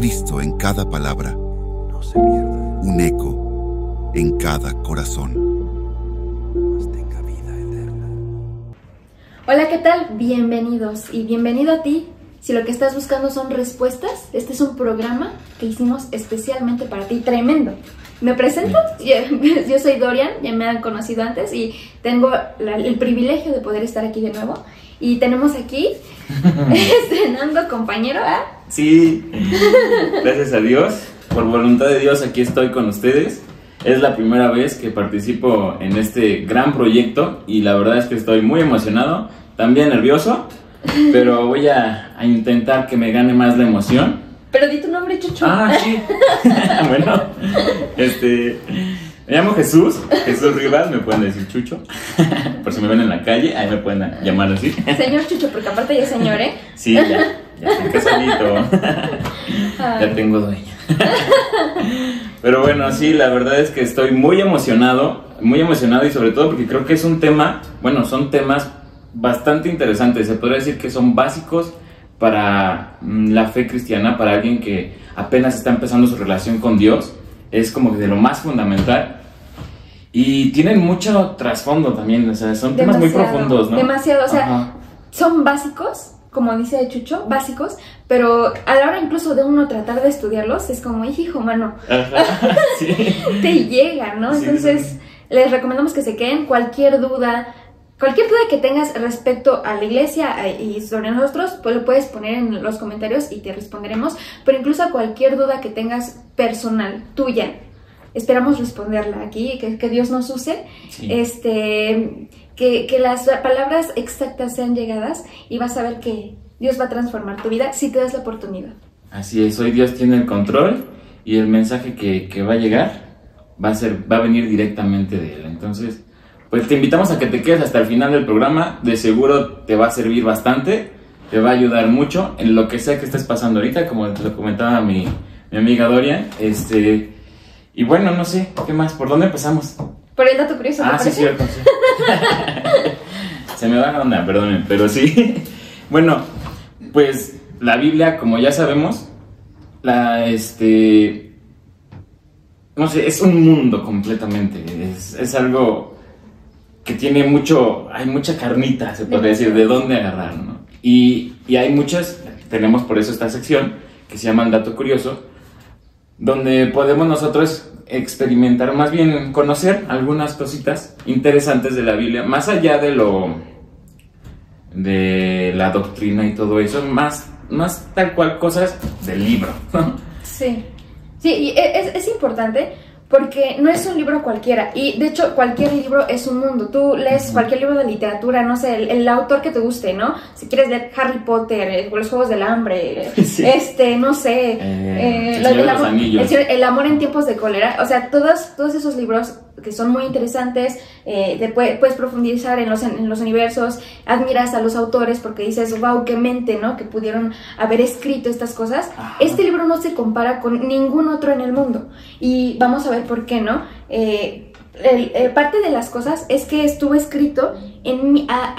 Cristo en cada palabra, no se pierda, un eco en cada corazón. mas tenga vida eterna. Hola, ¿qué tal? Bienvenidos y bienvenido a ti. Si lo que estás buscando son respuestas, este es un programa que hicimos especialmente para ti, tremendo. ¿Me presento? Yo soy Dorian, ya me han conocido antes y tengo el privilegio de poder estar aquí de nuevo. Y tenemos aquí, estrenando compañero a... Sí, gracias a Dios, por voluntad de Dios aquí estoy con ustedes. Es la primera vez que participo en este gran proyecto y la verdad es que estoy muy emocionado, también nervioso, pero voy a intentar que me gane más la emoción. Pero di tu nombre, Chucho. Ah, sí. Bueno, me llamo Jesús Rivas, me pueden decir Chucho. Por si me ven en la calle, ahí me pueden llamar así. Señor Chucho, porque aparte ya es señor, ¿eh? Sí, ya estoy casadito. Ya tengo dueña. Pero bueno, sí, la verdad es que estoy muy emocionado y sobre todo porque creo que es un tema, bueno, son temas bastante interesantes. Se podría decir que son básicos para la fe cristiana, para alguien que apenas está empezando su relación con Dios. Es como que de lo más fundamental. Y tienen mucho trasfondo también, o sea, son temas muy profundos, ¿no? Demasiado, o sea, ajá, son básicos, como dice Chucho, básicos, pero a la hora incluso de uno tratar de estudiarlos, es como, hijo, mano, ajá, sí. te llega, ¿no? Sí, Entonces, sí. Les recomendamos que se queden. Cualquier duda que tengas respecto a la iglesia y sobre nosotros, pues lo puedes poner en los comentarios y te responderemos, pero incluso a cualquier duda que tengas personal, tuya, esperamos responderla aquí, que Dios nos use, Sí. Que las palabras exactas sean llegadas y vas a ver que Dios va a transformar tu vida si te das la oportunidad. Así es, hoy Dios tiene el control y el mensaje que va a llegar va a venir directamente de Él. Entonces, pues te invitamos a que te quedes hasta el final del programa. De seguro te va a servir bastante, te va a ayudar mucho en lo que sea que estés pasando ahorita, como te lo comentaba mi amiga Dorian. Y bueno, no sé, ¿qué más? ¿Por dónde empezamos? Por el dato curioso, ¿te Ah, sí, parece? cierto, sí. Se me va la onda, perdónenme, pero sí. Bueno, pues la Biblia, como ya sabemos, no sé, es un mundo completamente. Es algo que tiene hay mucha carnita, se podría decir, de dónde agarrar, ¿no? Y hay muchas, tenemos por eso esta sección que se llama el dato curioso, donde podemos nosotros experimentar, más bien conocer algunas cositas interesantes de la Biblia, más allá de la doctrina y todo eso, más tal cual cosas del libro. Sí, y es importante porque no es un libro cualquiera, y de hecho cualquier libro es un mundo. Tú lees cualquier libro de literatura, no sé, el autor que te guste, ¿no? Si quieres leer Harry Potter, Los Juegos del Hambre, Sí. No sé, El Señor de los Anillos. El amor en tiempos de cólera, o sea, todos esos libros que son muy interesantes, puedes profundizar en los universos, admiras a los autores porque dices, wow, qué mente, ¿no? Que pudieron haber escrito estas cosas. Ajá. Este libro no se compara con ningún otro en el mundo, y vamos a ver por qué, ¿no? Parte de las cosas es que estuvo escrito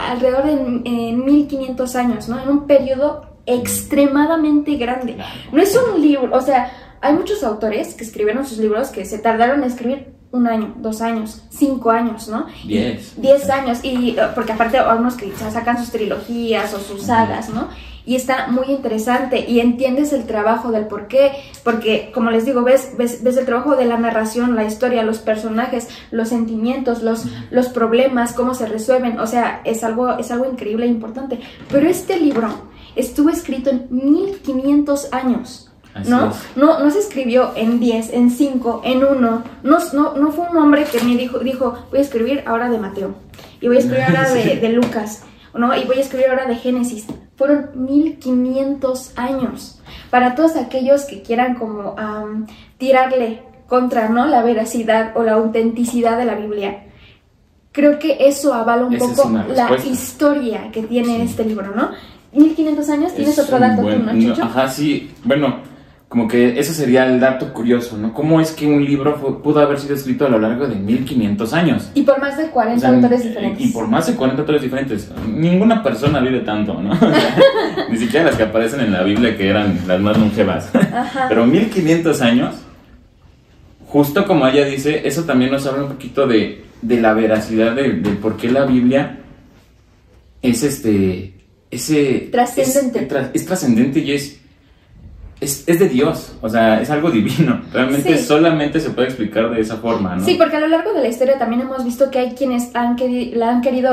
alrededor de 1500 años, ¿no? En un periodo extremadamente grande. No es un libro, o sea, hay muchos autores que escribieron sus libros que se tardaron en escribir 1 año, 2 años, 5 años, ¿no? 10 años, y porque aparte algunos que sacan sus trilogías o sus sagas, ¿no? Y está muy interesante y entiendes el trabajo del por qué, porque como les digo, ves el trabajo de la narración, la historia, los personajes, los sentimientos, los problemas, cómo se resuelven. O sea, es algo increíble e importante. Pero este libro estuvo escrito en 1500 años. No se escribió en 10, en 5, en 1. No fue un hombre que me dijo, voy a escribir ahora de Mateo, y voy a escribir ahora de Lucas, ¿no? Y voy a escribir ahora de Génesis. Fueron 1500 años. Para todos aquellos que quieran como tirarle contra, ¿no?, la veracidad o la autenticidad de la Biblia, creo que eso avala un poco la historia que tiene este libro, ¿no? 1500 años. ¿Tienes otro dato tú, no, Chucho? Ajá, sí. Bueno, como que eso sería el dato curioso, ¿no? ¿Cómo es que un libro pudo haber sido escrito a lo largo de 1500 años? Y por más de 40 O sea, autores diferentes. Y por más de 40 autores diferentes. Ninguna persona vive tanto, ¿no? O sea, ni siquiera las que aparecen en la Biblia, que eran las más longevas. Ajá. Pero 1500 años, justo como ella dice, eso también nos habla un poquito de la veracidad de por qué la Biblia es trascendente. Es trascendente y es de Dios, o sea, es algo divino. Realmente Sí. solamente se puede explicar de esa forma, ¿no? Sí, porque a lo largo de la historia también hemos visto que hay quienes la han querido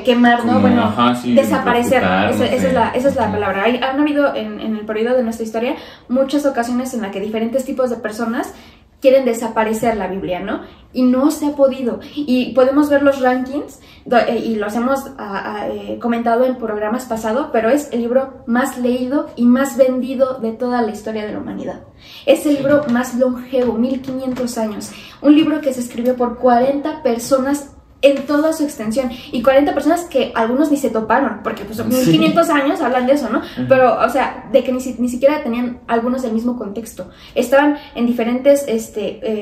quemar, ¿no? Como, Bueno, ajá, sí, desaparecer. refutar, no sé. Esa es la palabra. Han habido en el periodo de nuestra historia muchas ocasiones en las que diferentes tipos de personas quieren desaparecer la Biblia, ¿no? Y no se ha podido. Y podemos ver los rankings, y los hemos comentado en programas pasados, pero es el libro más leído y más vendido de toda la historia de la humanidad. Es el libro más longevo, 1500 años. Un libro que se escribió por 40 personas en toda su extensión, y 40 personas que algunos ni se toparon, porque pues 1500 años hablan de eso, ¿no? Pero, o sea, de que ni siquiera tenían algunos el mismo contexto, estaban en diferentes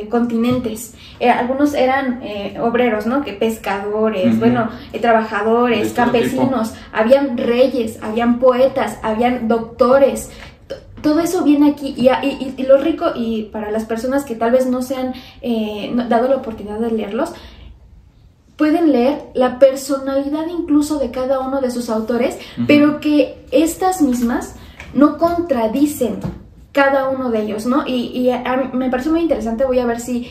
continentes, algunos eran obreros, ¿no? Que pescadores, bueno, trabajadores, campesinos, habían reyes, habían poetas, habían doctores. Todo eso viene aquí, y lo rico, y para las personas que tal vez no se han dado la oportunidad de leerlos, pueden leer la personalidad incluso de cada uno de sus autores, pero que estas mismas no contradicen cada uno de ellos, ¿no? Y me parece muy interesante. Voy a ver si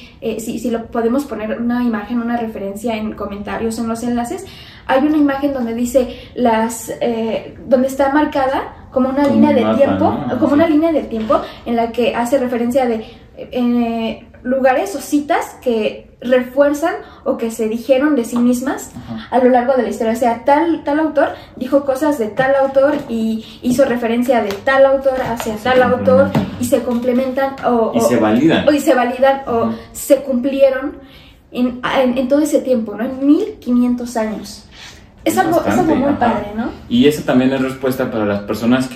lo podemos poner una imagen, una referencia en comentarios, en los enlaces. Hay una imagen donde dice donde está marcada como una línea de tiempo, ¿no? Como una línea de tiempo en la que hace referencia de lugares o citas que refuerzan o que se dijeron de sí mismas a lo largo de la historia. O sea, tal autor dijo cosas de tal autor y hizo referencia de tal autor hacia tal autor, y se complementan y se validan o se cumplieron en todo ese tiempo, ¿no? En 1500 años. Es algo muy padre, ¿no? Y esa también es respuesta para las personas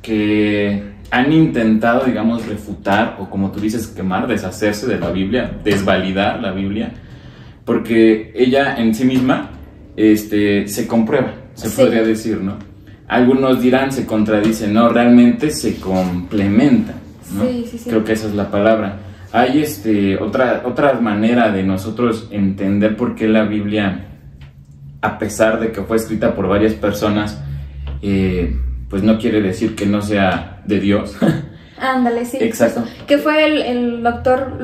que han intentado, digamos, refutar, o como tú dices, quemar, deshacerse de la Biblia, desvalidar la Biblia, porque ella en sí misma se comprueba, se podría decir, ¿no? Algunos dirán, se contradicen, no, realmente se complementan, ¿no? Sí. Creo que esa es la palabra. Hay otra manera de nosotros entender por qué la Biblia, a pesar de que fue escrita por varias personas, pues no quiere decir que no sea de Dios. Ándale, sí. Exacto. Que fue el doctor,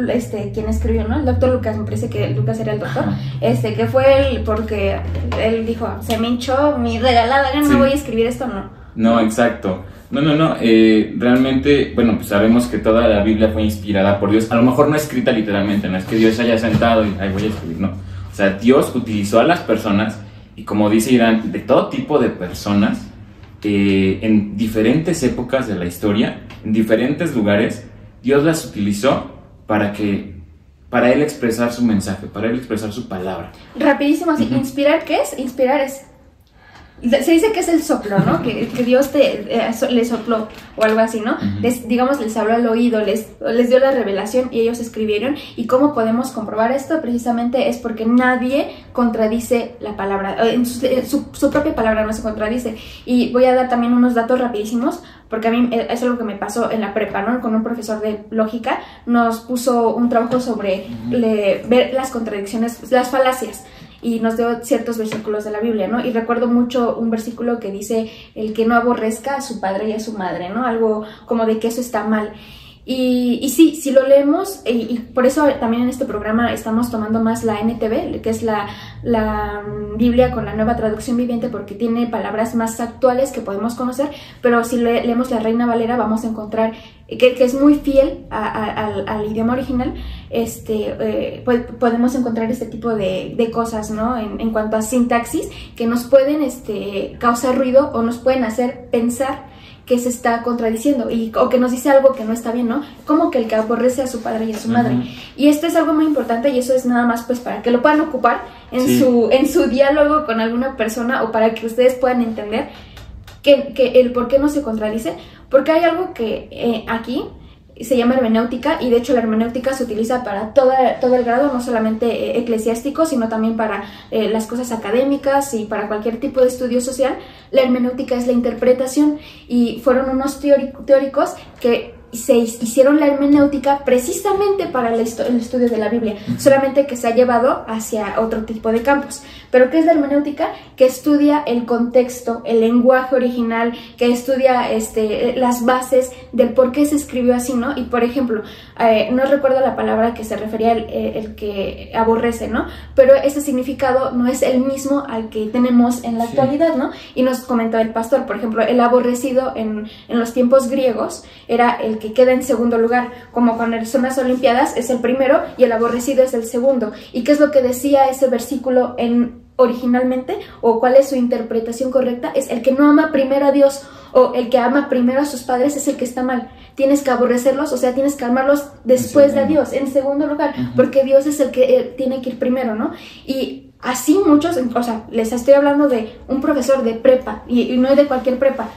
quien escribió, ¿no? El doctor Lucas, me parece que Lucas era el doctor. Que fue él, porque él dijo, se me hinchó mi regalada gana, no voy a escribir esto, no. No, exacto. No. Realmente, bueno, pues sabemos que toda la Biblia fue inspirada por Dios. A lo mejor no escrita literalmente, no es que Dios haya sentado y voy a escribir, no. O sea, Dios utilizó a las personas, y como dice Irán, de todo tipo de personas, en diferentes épocas de la historia, en diferentes lugares, Dios las utilizó para Él expresar su mensaje, para Él expresar su palabra. Rapidísimo, así, ¿inspirar qué es? Inspirar es... Se dice que es el soplo, ¿no? Que Dios le sopló o algo así, ¿no? Digamos, les habló al oído, les dio la revelación y ellos escribieron. ¿Y cómo podemos comprobar esto? Precisamente es porque nadie contradice la palabra, su propia palabra no se contradice. Y voy a dar también unos datos rapidísimos, porque a mí es algo que me pasó en la prepa, ¿no? Con un profesor de lógica nos puso un trabajo sobre ver las contradicciones, las falacias, y nos dio ciertos versículos de la Biblia, ¿no? Y recuerdo mucho un versículo que dice, el que no aborrezca a su padre y a su madre, ¿no? Algo como de que eso está mal. Y sí, si lo leemos, y por eso también en este programa estamos tomando más la NTV, que es la Biblia con la nueva traducción viviente, porque tiene palabras más actuales que podemos conocer, pero si leemos la Reina Valera vamos a encontrar que es muy fiel al idioma original. Podemos encontrar este tipo de cosas, ¿no? En cuanto a sintaxis, que nos pueden causar ruido o nos pueden hacer pensar que se está contradiciendo o que nos dice algo que no está bien, ¿no? Como que el que aborrece a su padre y a su madre. Y esto es algo muy importante, y eso es nada más pues para que lo puedan ocupar en su diálogo con alguna persona, o para que ustedes puedan entender que el por qué no se contradice, Porque hay algo que aquí se llama hermenéutica, y de hecho la hermenéutica se utiliza para todo el grado, no solamente eclesiástico, sino también para las cosas académicas y para cualquier tipo de estudio social. La hermenéutica es la interpretación, y fueron unos teóricos que se hicieron la hermenéutica precisamente para el estudio de la Biblia, solamente que se ha llevado hacia otro tipo de campos. ¿Pero qué es la hermenéutica? Que estudia el contexto, el lenguaje original, que estudia las bases del por qué se escribió así, ¿no? Y por ejemplo, no recuerdo la palabra que se refería el que aborrece, ¿no? Pero ese significado no es el mismo al que tenemos en la actualidad, ¿no? Y nos comentó el pastor, por ejemplo, el aborrecido en los tiempos griegos era el que queda en segundo lugar, como cuando son las Olimpiadas es el primero y el aborrecido es el segundo. ¿Y qué es lo que decía ese versículo originalmente, o cuál es su interpretación correcta? Es el que no ama primero a Dios, o el que ama primero a sus padres es el que está mal. Tienes que aborrecerlos, o sea, tienes que amarlos después de a Dios, en segundo lugar, porque Dios es el que tiene que ir primero, ¿no? Y así muchos, o sea, les estoy hablando de un profesor de prepa, y no es de cualquier prepa.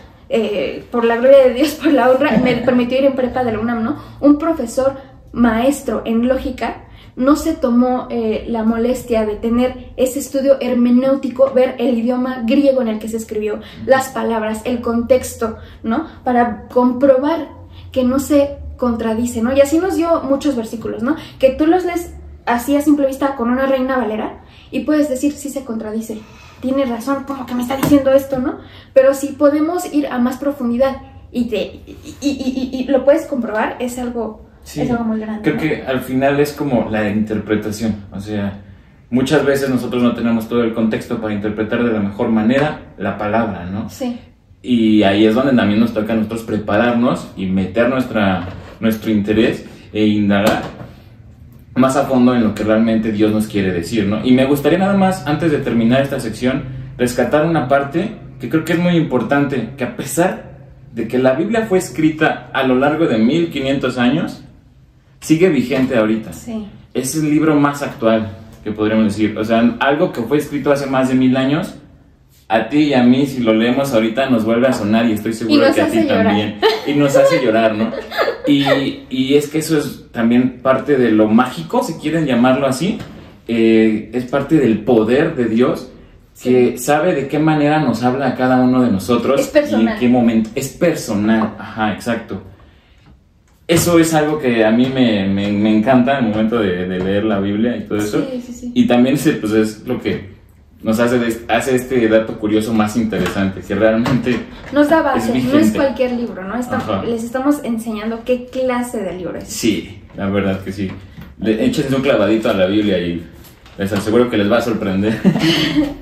Por la gloria de Dios, por la honra, me permitió ir en prepa de la UNAM, ¿no? Un profesor maestro en lógica no se tomó la molestia de tener ese estudio hermenéutico, ver el idioma griego en el que se escribió, las palabras, el contexto, ¿no? Para comprobar que no se contradice, ¿no? Y así nos dio muchos versículos, ¿no? Que tú los lees así a simple vista con una Reina Valera y puedes decir sí se contradice. Tiene razón, como que me está diciendo esto, ¿no? Pero si podemos ir a más profundidad y lo puedes comprobar, es algo muy grande. Creo ¿no? que al final es como la interpretación. O sea, muchas veces nosotros no tenemos todo el contexto para interpretar de la mejor manera la palabra, ¿no? Sí. Y ahí es donde también nos toca a nosotros prepararnos y meter nuestro interés e indagar más a fondo en lo que realmente Dios nos quiere decir, ¿no? Y me gustaría nada más, antes de terminar esta sección, rescatar una parte que creo que es muy importante, que a pesar de que la Biblia fue escrita a lo largo de 1500 años, sigue vigente ahorita. Sí. Es el libro más actual, que podríamos decir. O sea, algo que fue escrito hace más de 1000 años, a ti y a mí, si lo leemos ahorita, nos vuelve a sonar, y estoy seguro que a ti también. Y nos hace llorar, ¿no? Y es que eso es también parte de lo mágico, si quieren llamarlo así. Es parte del poder de Dios, que sabe de qué manera nos habla a cada uno de nosotros. Es personal. Y en qué momento. Es personal, ajá, exacto. Eso es algo que a mí me encanta en el momento de leer la Biblia y todo eso. Sí. Y también pues, es lo que nos hace este dato curioso más interesante, que realmente nos da base, es no es cualquier libro, ¿no? Les estamos enseñando qué clase de libro es. Sí, la verdad que sí. Échense un clavadito a la Biblia y les aseguro que les va a sorprender.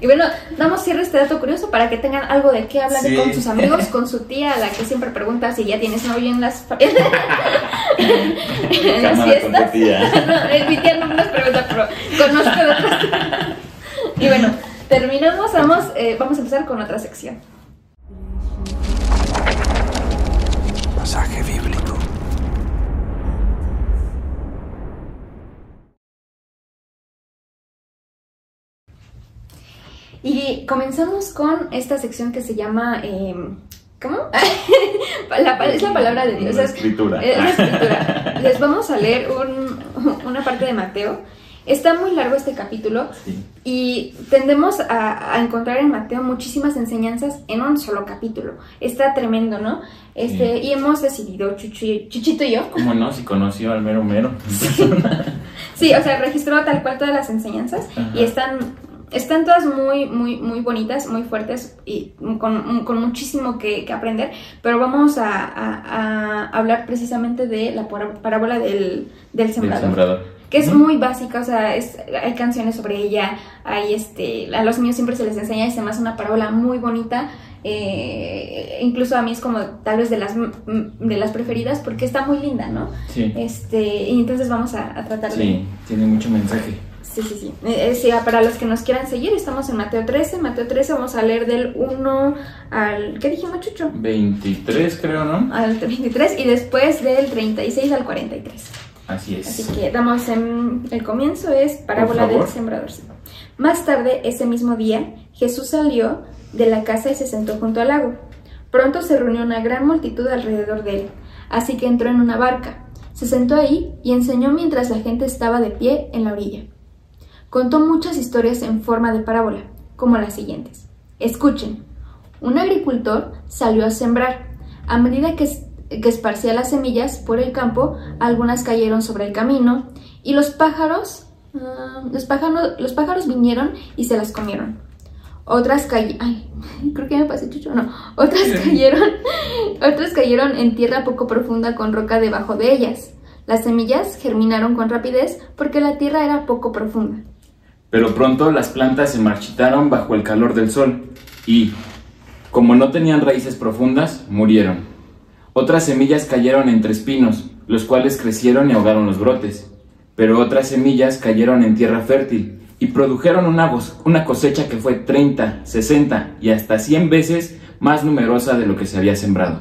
Y bueno, damos cierre a este dato curioso para que tengan algo de qué hablar con sus amigos, con su tía, a la que siempre pregunta si ya tienes novio en las en las fiestas. Con tu tía. No, mi tía no me las pregunta, pero conozco de otras. Y bueno, terminamos, vamos a empezar con otra sección. Pasaje bíblico. Y comenzamos con esta sección que se llama... ¿cómo? Es la palabra de Dios. La escritura. Es la escritura. Les vamos a leer una parte de Mateo. Está muy largo este capítulo, sí, y tendemos a encontrar en Mateo muchísimas enseñanzas en un solo capítulo. Está tremendo, ¿no? Sí. Y hemos decidido, Chuchito y yo... ¿Cómo no? Si conoció al mero mero. Sí, o sea, registró tal cual todas las enseñanzas. Ajá. Y están todas muy, muy, muy bonitas, muy fuertes y con muchísimo que aprender. Pero vamos a hablar precisamente de la parábola del sembrador. Que es muy básica, o sea, hay canciones sobre ella, hay a los niños siempre se les enseña y se me hace una parábola muy bonita, incluso a mí es como tal vez de las preferidas porque está muy linda, ¿no? Sí. Y entonces vamos a tratar de... Sí, tiene mucho mensaje. Sí. Sí, para los que nos quieran seguir, estamos en Mateo 13, vamos a leer del 1 al... ¿Qué dijimos, Chucho? 23 creo, ¿no? Al 23 y después del 36 al 43. Así es. Así que damos el comienzo, es parábola del sembrador. Más tarde, ese mismo día, Jesús salió de la casa y se sentó junto al lago. Pronto se reunió una gran multitud alrededor de él, así que entró en una barca, se sentó ahí y enseñó mientras la gente estaba de pie en la orilla. Contó muchas historias en forma de parábola, como las siguientes. Escuchen. Un agricultor salió a sembrar. A medida que esparcía las semillas por el campo, algunas cayeron sobre el camino y los pájaros vinieron y se las comieron. Otras cayeron en tierra poco profunda con roca debajo de ellas. Las semillas germinaron con rapidez porque la tierra era poco profunda. Pero pronto las plantas se marchitaron bajo el calor del sol y, como no tenían raíces profundas, murieron. Otras semillas cayeron entre espinos, los cuales crecieron y ahogaron los brotes. Pero otras semillas cayeron en tierra fértil y produjeron una cosecha que fue 30, 60 y hasta 100 veces más numerosa de lo que se había sembrado.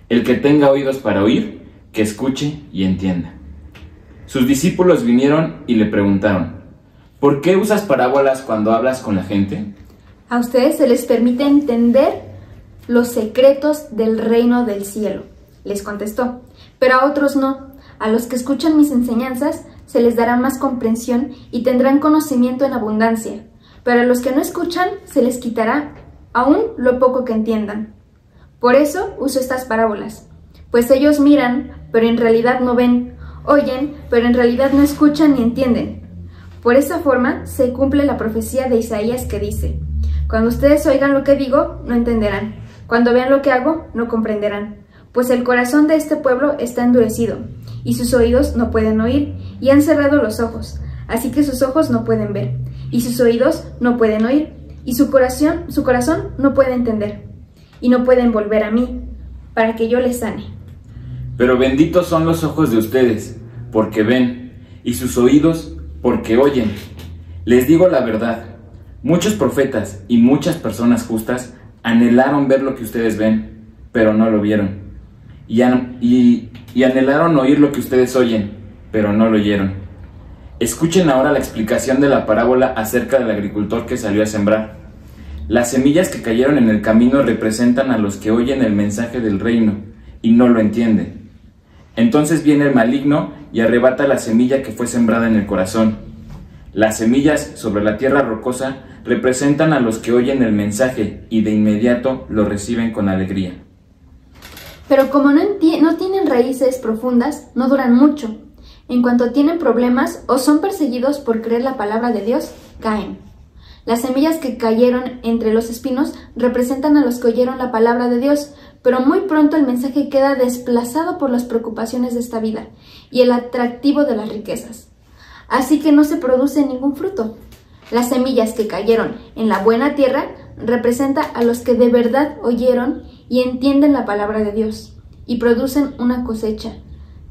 El que tenga oídos para oír, que escuche y entienda. Sus discípulos vinieron y le preguntaron: ¿por qué usas parábolas cuando hablas con la gente? A ustedes se les permite entender los secretos del reino del cielo, les contestó, pero a otros no. A los que escuchan mis enseñanzas se les dará más comprensión y tendrán conocimiento en abundancia, pero a los que no escuchan se les quitará aún lo poco que entiendan. Por eso uso estas parábolas, pues ellos miran, pero en realidad no ven, oyen, pero en realidad no escuchan ni entienden. Por esa forma se cumple la profecía de Isaías que dice: cuando ustedes oigan lo que digo, no entenderán. Cuando vean lo que hago, no comprenderán. Pues el corazón de este pueblo está endurecido, y sus oídos no pueden oír, y han cerrado los ojos. Así que sus ojos no pueden ver, y sus oídos no pueden oír, y su corazón no puede entender. Y no pueden volver a mí, para que yo les sane. Pero benditos son los ojos de ustedes, porque ven, y sus oídos, porque oyen. Les digo la verdad, muchos profetas y muchas personas justas anhelaron ver lo que ustedes ven, pero no lo vieron. Y anhelaron oír lo que ustedes oyen, pero no lo oyeron. Escuchen ahora la explicación de la parábola acerca del agricultor que salió a sembrar. Las semillas que cayeron en el camino representan a los que oyen el mensaje del reino y no lo entienden. Entonces viene el maligno y arrebata la semilla que fue sembrada en el corazón. Las semillas sobre la tierra rocosa representan a los que oyen el mensaje y de inmediato lo reciben con alegría. Pero como no tienen raíces profundas, no duran mucho. En cuanto tienen problemas o son perseguidos por creer la palabra de Dios, caen. Las semillas que cayeron entre los espinos representan a los que oyeron la palabra de Dios, pero muy pronto el mensaje queda desplazado por las preocupaciones de esta vida y el atractivo de las riquezas. Así que no se produce ningún fruto. Las semillas que cayeron en la buena tierra representan a los que de verdad oyeron y entienden la palabra de Dios y producen una cosecha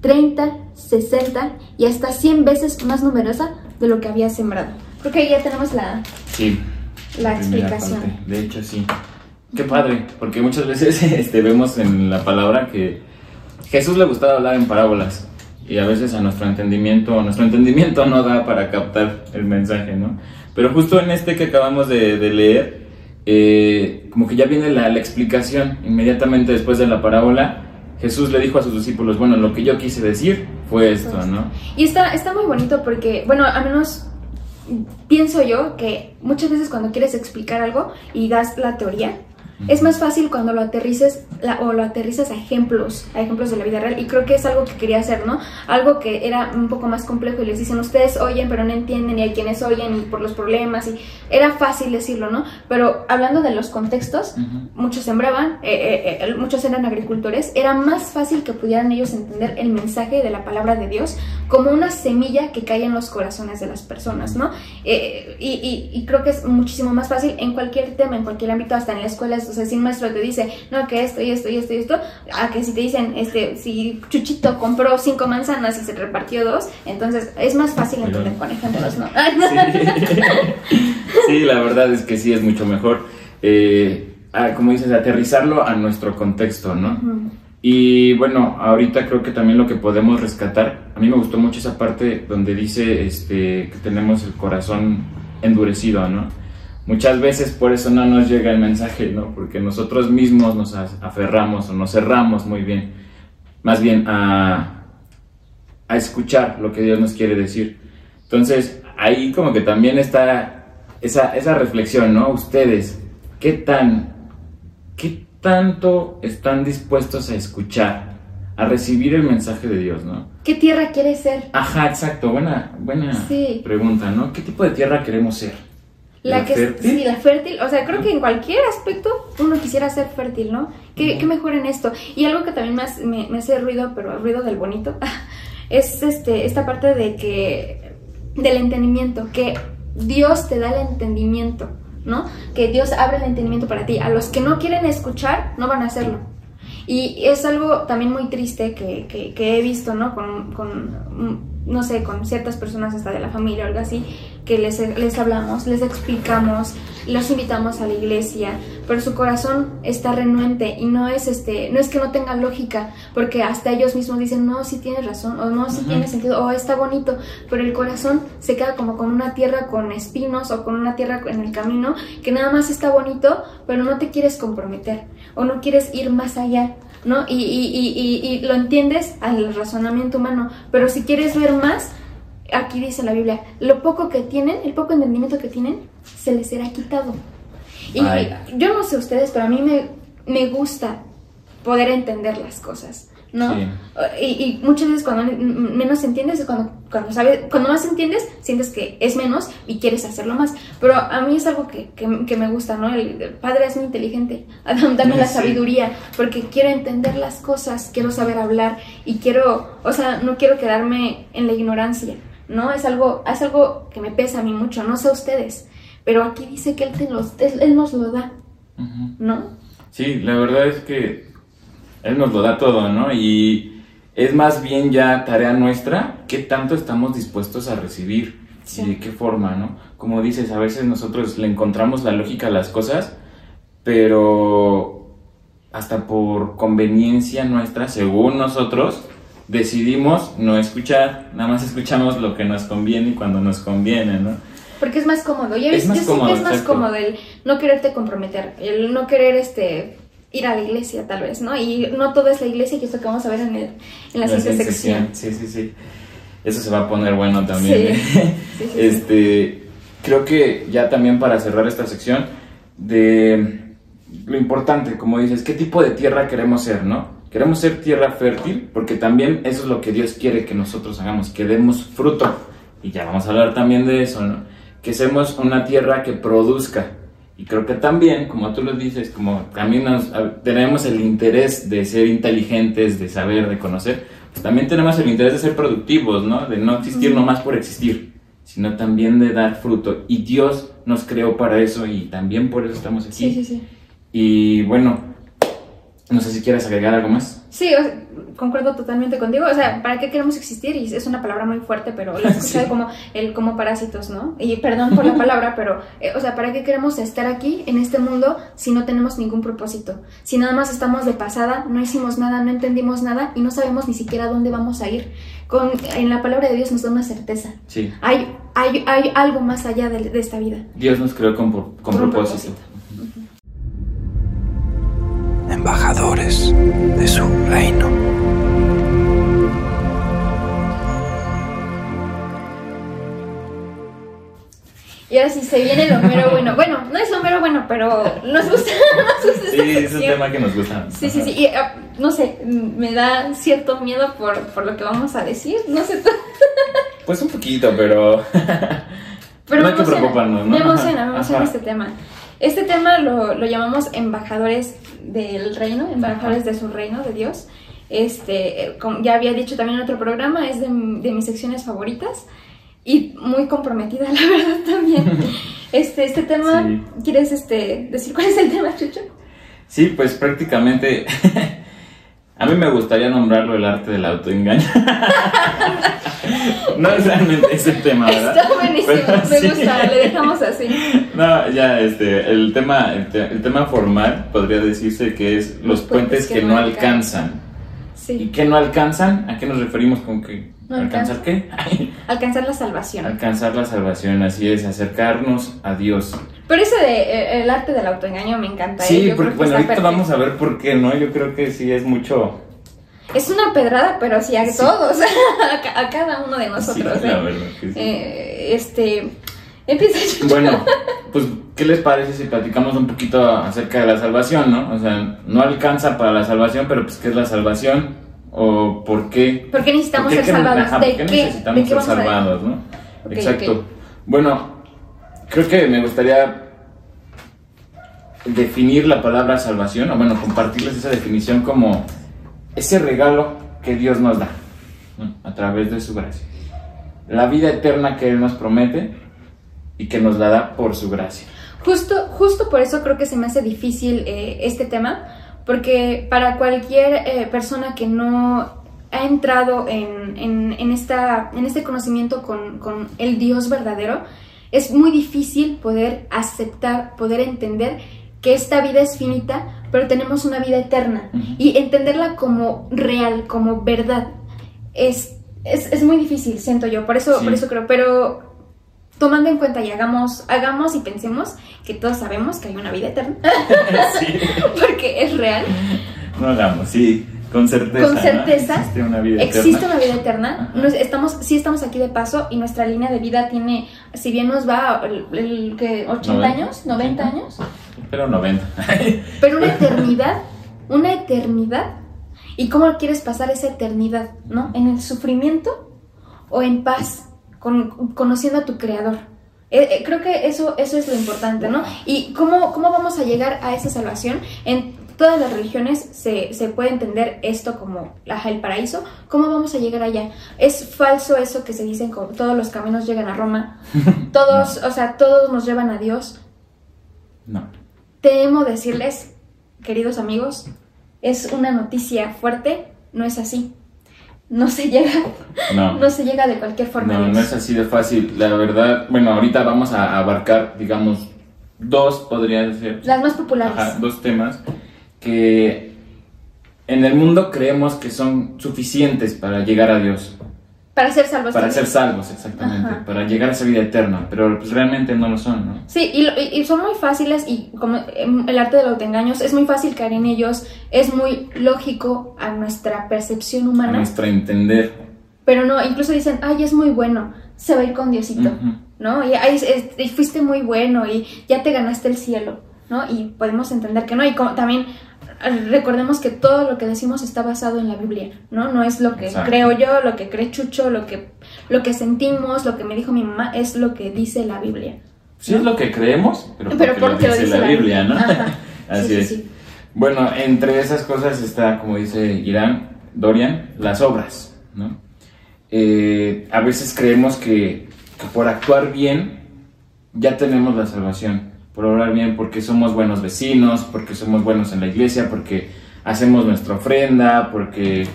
30, 60 y hasta 100 veces más numerosa de lo que había sembrado. Creo que ahí ya tenemos la explicación. Parte. De hecho, sí. Qué padre, porque muchas veces vemos en la palabra que Jesús le gustaba hablar en parábolas y a veces a nuestro entendimiento no da para captar el mensaje, ¿no? Pero justo en este que acabamos de leer, como que ya viene la explicación. Inmediatamente después de la parábola, Jesús le dijo a sus discípulos: bueno, lo que yo quise decir fue esto, ¿no? Y está muy bonito porque, bueno, al menos pienso yo que muchas veces cuando quieres explicar algo y das la teoría, es más fácil cuando lo aterrices a ejemplos de la vida real, y creo que es algo que quería hacer, ¿no? Algo que era un poco más complejo y les dicen: ustedes oyen pero no entienden, y hay quienes oyen y por los problemas, y era fácil decirlo, ¿no? Pero hablando de los contextos, muchos sembraban, muchos eran agricultores, era más fácil que pudieran ellos entender el mensaje de la palabra de Dios como una semilla que cae en los corazones de las personas, ¿no? Y creo que es muchísimo más fácil en cualquier tema, en cualquier ámbito, hasta en la escuela. O sea, si un maestro te dice, no, que esto y esto y esto y esto, a que si te dicen, si Chuchito compró 5 manzanas y se repartió 2, entonces es más fácil entender con ejemplos, ¿no? Sí, la verdad es que sí, es mucho mejor, como dices, aterrizarlo a nuestro contexto, ¿no? Y bueno, ahorita creo que también lo que podemos rescatar, a mí me gustó mucho esa parte donde dice que tenemos el corazón endurecido, ¿no? muchas veces por eso no nos llega el mensaje, ¿no? Porque nosotros mismos nos aferramos o nos cerramos muy bien, más bien a escuchar lo que Dios nos quiere decir. Entonces, ahí como que también está esa reflexión, ¿no? Ustedes, ¿qué tanto están dispuestos a escuchar, a recibir el mensaje de Dios, ¿no? ¿Qué tierra quieres ser? Ajá, exacto, buena sí. Pregunta, ¿no? ¿Qué tipo de tierra queremos ser? ¿La fértil? Sí, la fértil. O sea, creo que en cualquier aspecto uno quisiera ser fértil, ¿no? ¿Qué mejor en esto? Y algo que también me hace ruido, pero ruido del bonito, es esta parte del entendimiento, que Dios te da el entendimiento, ¿no? Que Dios abre el entendimiento para ti. A los que no quieren escuchar, no van a hacerlo. Y es algo también muy triste que he visto, ¿no? No sé, con ciertas personas hasta de la familia o algo así, que les hablamos, les explicamos, los invitamos a la iglesia, pero su corazón está renuente y no es que no tenga lógica, porque hasta ellos mismos dicen, no, sí tienes razón, o no, sí tiene sentido, o está bonito, pero el corazón se queda como con una tierra con espinos o con una tierra en el camino, que nada más está bonito, pero no te quieres comprometer, o no quieres ir más allá, ¿no? Y lo entiendes al razonamiento humano, pero si quieres ver más, aquí dice la Biblia, lo poco que tienen, el poco entendimiento que tienen, se les será quitado. Y yo no sé ustedes, pero a mí me gusta poder entender las cosas, ¿no? Sí. Y muchas veces cuando menos entiendes es cuando más entiendes, sientes que es menos y quieres hacerlo más. Pero a mí es algo que me gusta, ¿no? El Padre es muy inteligente, dame la sabiduría, porque quiero entender las cosas, quiero saber hablar y no quiero quedarme en la ignorancia, ¿no? Es algo que me pesa a mí mucho, no sé ustedes, pero aquí dice que Él nos lo da, ¿no? Sí, la verdad es que Él nos lo da todo, ¿no? Y es más bien ya tarea nuestra qué tanto estamos dispuestos a recibir, sí. Y de qué forma, ¿no? Como dices, a veces nosotros le encontramos la lógica a las cosas, pero hasta por conveniencia nuestra, según nosotros, decidimos no escuchar, nada más escuchamos lo que nos conviene y cuando nos conviene, ¿no? Porque es más cómodo. Yo sé que es más cómodo el no quererte comprometer, el no querer ir a la iglesia tal vez, ¿no? Y no todo es la iglesia, y esto que vamos a ver en la siguiente sección. Sí. Eso se va a poner bueno también. Sí. Creo que ya también para cerrar esta sección, de lo importante, como dices, ¿qué tipo de tierra queremos ser, no? Queremos ser tierra fértil, porque también eso es lo que Dios quiere que nosotros hagamos, que demos fruto. Y ya vamos a hablar también de eso, ¿no? Que seamos una tierra que produzca. Y creo que también, como tú lo dices, como también tenemos el interés de ser inteligentes, de saber, de conocer, pues también tenemos el interés de ser productivos, ¿no? De no existir nomás por existir, sino también de dar fruto. Y Dios nos creó para eso y también por eso estamos aquí. Sí. Y bueno, no sé si quieres agregar algo más. Sí, concuerdo totalmente contigo. O sea, ¿para qué queremos existir? Y es una palabra muy fuerte, pero la he escuchado como parásitos, ¿no? Y perdón por la palabra, pero, o sea, ¿para qué queremos estar aquí, en este mundo, si no tenemos ningún propósito? Si nada más estamos de pasada, no hicimos nada, no entendimos nada y no sabemos ni siquiera a dónde vamos a ir. En la palabra de Dios nos da una certeza. Sí. Hay algo más allá de esta vida. Dios nos creó con propósito. Embajadores de su reino. Y ahora sí se viene lo mero bueno. Bueno, no es lo mero bueno, pero nos gusta. Sí, es un tema que nos gusta. Sí. Y no sé, me da cierto miedo por lo que vamos a decir. No sé tú. Pues un poquito, pero no hay que preocuparnos, ¿no? Me emociona este tema. Este tema lo llamamos embajadores del reino, embajadores de su reino, de Dios. Como ya había dicho también en otro programa, es de mis secciones favoritas y muy comprometida, la verdad, también. Este tema, sí. ¿Quieres decir cuál es el tema, Chucho? Sí, pues prácticamente a mí me gustaría nombrarlo el arte del autoengaño. No es realmente ese tema, ¿verdad? Está buenísimo, pero, me gusta, le dejamos así. No, ya, el tema formal podría decirse que es los puentes que no alcanzan. Sí. ¿Y qué no alcanzan? ¿A qué nos referimos con que No ¿Alcanzar qué? Alcanzar la salvación. Alcanzar la salvación, así es, acercarnos a Dios. Pero eso de el arte del autoengaño me encanta. Sí, Yo porque, creo que bueno, está ahorita perfecto. vamos a ver por qué, ¿no? Yo creo que sí es mucho... Es una pedrada, pero sí a todos, a cada uno de nosotros. Sí, la verdad que sí. Empieza Chucho. Bueno, pues, ¿qué les parece si platicamos un poquito acerca de la salvación, no? O sea, no alcanza para la salvación, pero pues, ¿qué es la salvación? ¿O por qué? ¿Por qué necesitamos ¿Por qué ser salvados? ajá, ¿De ¿por qué qué? necesitamos ¿De qué ser vamos a ver? salvados, no? Ok, Exacto. ok. Bueno, creo que me gustaría definir la palabra salvación, o bueno, compartirles esa definición como ese regalo que Dios nos da, ¿no? A través de su gracia. La vida eterna que Él nos promete y que nos la da por su gracia. Justo por eso creo que se me hace difícil este tema, porque para cualquier persona que no ha entrado en este conocimiento con el Dios verdadero, es muy difícil poder aceptar, poder entender que esta vida es finita, pero tenemos una vida eterna. Y entenderla como real, como verdad, es muy difícil, siento yo. Por eso creo, pero tomando en cuenta y hagamos y pensemos que todos sabemos que hay una vida eterna. Sí. Porque es real. No hagamos, sí, con certeza. Con certeza, ¿no? Existe una vida existe eterna. una vida eterna. Sí estamos aquí de paso y nuestra línea de vida tiene, si bien nos va que 80 años, 90 años. Pero 90. Pero una eternidad. ¿Y cómo quieres pasar esa eternidad, no? ¿En el sufrimiento o en paz, conociendo a tu Creador? Creo que eso es lo importante, ¿no? ¿Y cómo vamos a llegar a esa salvación? En todas las religiones se puede entender esto como el paraíso. ¿Cómo vamos a llegar allá? Es falso eso que se dicen, como todos los caminos llegan a Roma. Todos, No. o sea, todos nos llevan a Dios. No. Temo decirles, queridos amigos, es una noticia fuerte, no es así. No se llega, no se llega de cualquier forma. No es así de fácil. La verdad, bueno, ahorita vamos a abarcar, digamos, dos, podría ser. Las más populares. Ajá, dos temas que en el mundo creemos que son suficientes para llegar a Dios. Para ser salvos. Para también. ser salvos, exactamente. Ajá. Para llegar a esa vida eterna. Pero pues realmente no lo son, ¿no? Sí, y son muy fáciles, y como el arte de los autoengaños, es muy fácil caer en ellos, es muy lógico a nuestra percepción A humana. nuestro entender. Pero no, incluso dicen, ay, es muy bueno, se va a ir con Diosito, ¿no? Y ay, fuiste muy bueno y ya te ganaste el cielo, ¿no? Y podemos entender que no, y como también recordemos que todo lo que decimos está basado en la Biblia, ¿no? No es lo que Exacto. creo yo, lo que cree Chucho, lo que sentimos, lo que me dijo mi mamá, es lo que dice la Biblia. Sí, es lo que creemos, pero porque lo dice la Biblia, ¿no? Ajá. Así Sí, es. sí. Bueno, entre esas cosas está, como dice Dorian, las obras, ¿no? A veces creemos que por actuar bien ya tenemos la salvación, por obrar bien porque somos buenos vecinos, porque somos buenos en la iglesia, porque hacemos nuestra ofrenda, porque